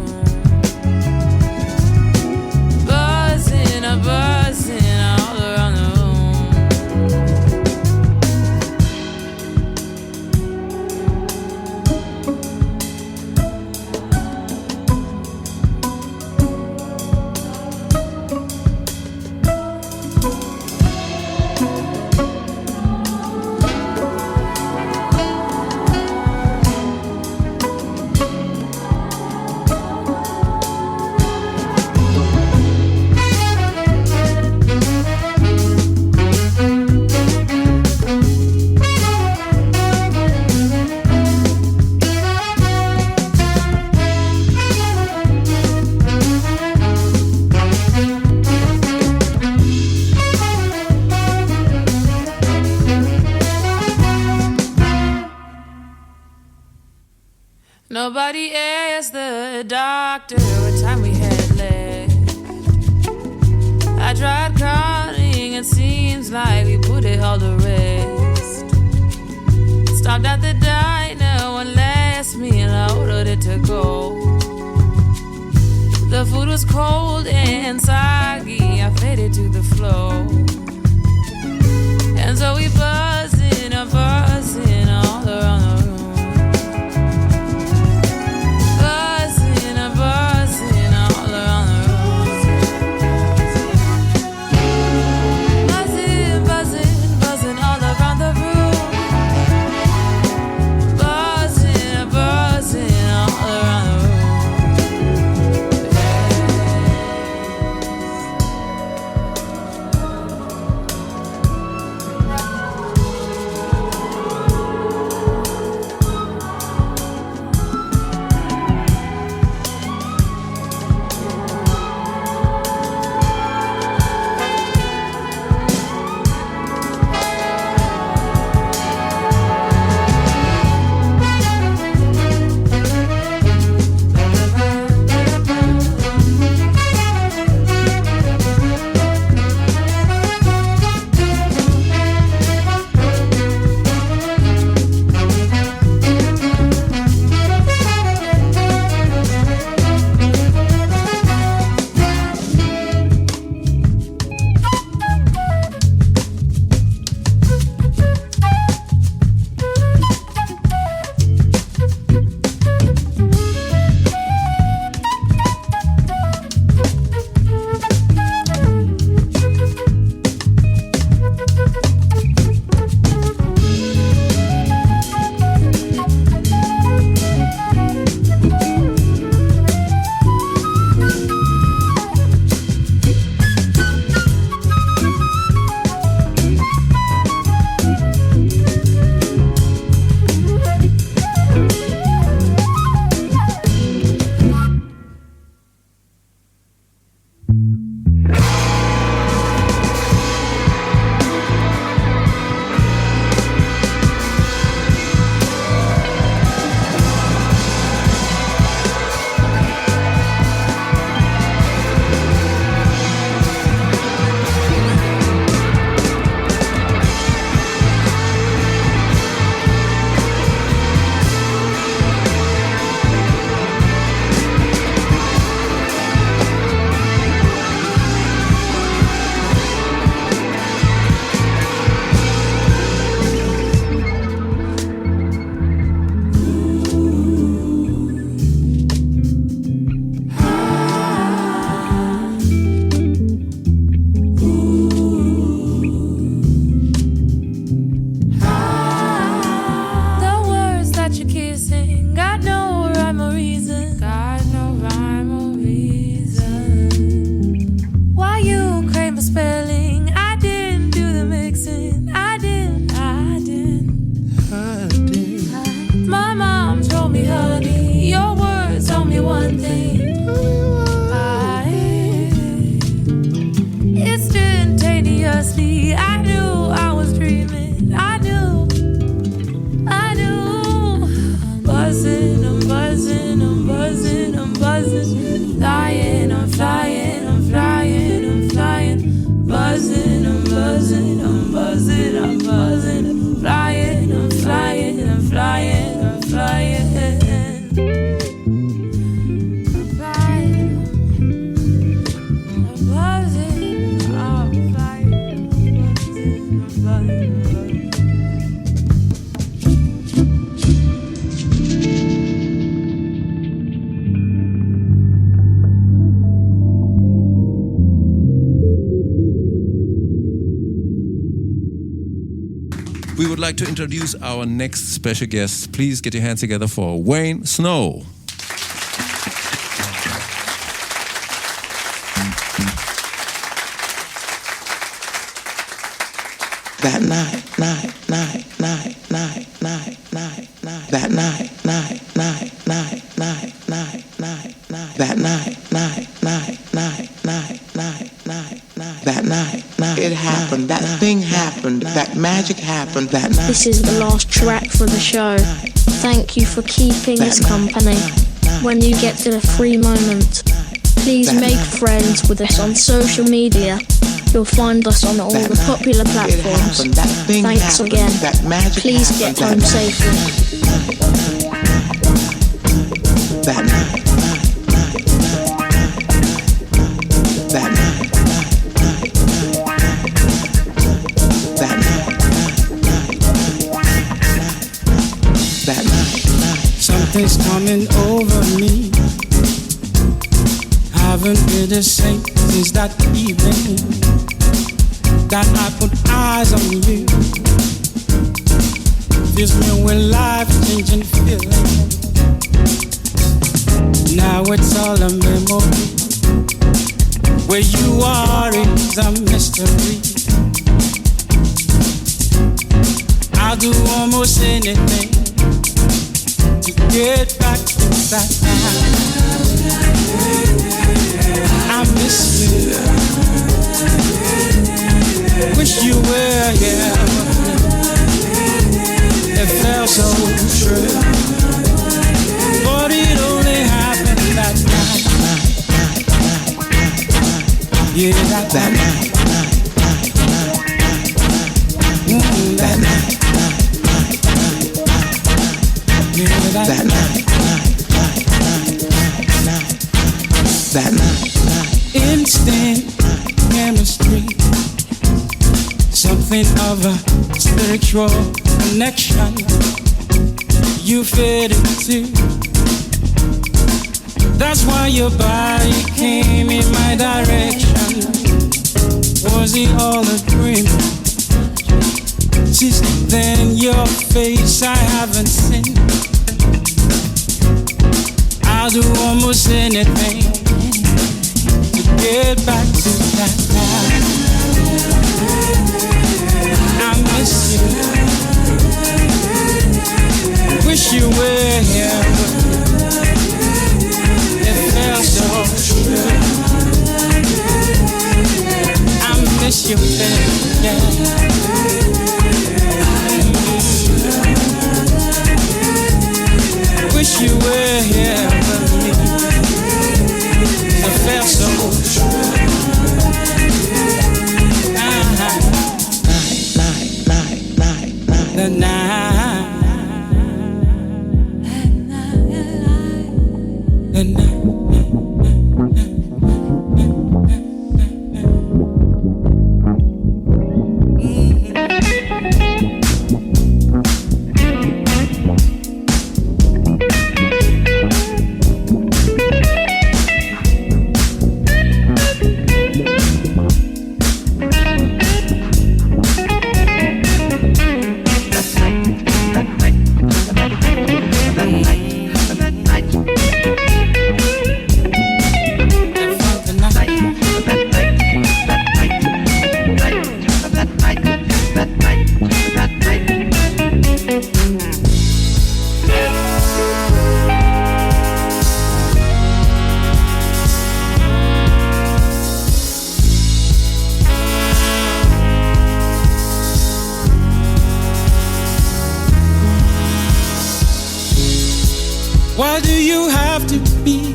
Buzzing all around the room. Nobody asked the doctor what time we had left. I tried counting, it seems like we put it all to rest. Stopped at the diner, one last meal, I ordered it to go. The food was cold and soggy, I faded to the floor. And so we buzzing all around the room. Buzzing all around the room. Buzzing all around the room. Buzzing all around the room. would like to introduce our next special guest. Please get your hands together for Wayne Snow. That night, that night, it happened, that thing happened, that magic happened that night. This is the last track for the show. Thank you for keeping us company. When you get to the free moment, please make friends with us on social media. You'll find us on all the popular platforms. Thanks again. Please get home safely. That night. That night. That night. That night. Something's coming over me. Haven't been the same since that evening that I put eyes on you. Fills me with life-changing feeling. Now it's all a memory. Where you are is a mystery. I'll do almost anything to get back to that time. I miss you. Wish you were here. It felt so true, but it only happened that night. Yeah, that night. That night. Yeah, that night. That night. Instant chemistry. Something of a spiritual connection you fit into. That's why your body came in my direction. Was it all a dream? Since then your face I haven't seen. I'll do almost anything to get back to that time. I miss you. Wish you were here. It felt so true. I miss you, baby. Wish you were here with me. It felt so true. The night. The night. Why do you have to be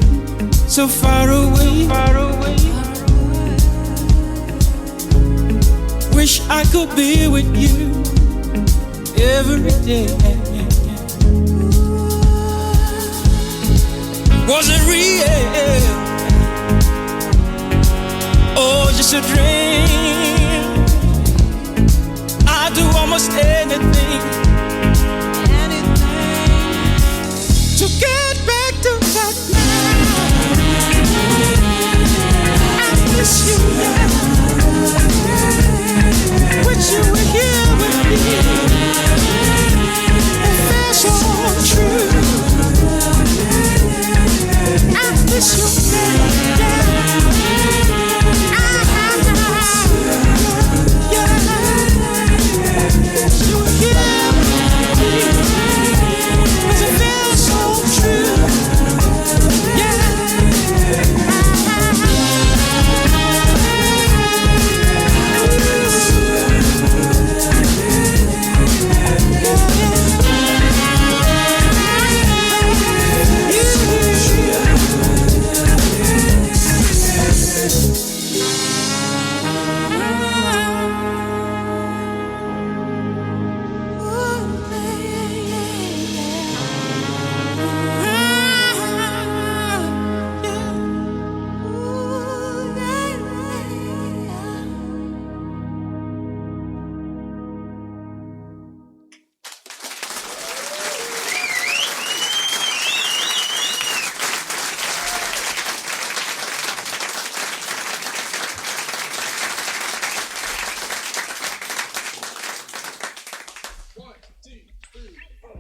so far away? Wish I could be with you every day. Was it real?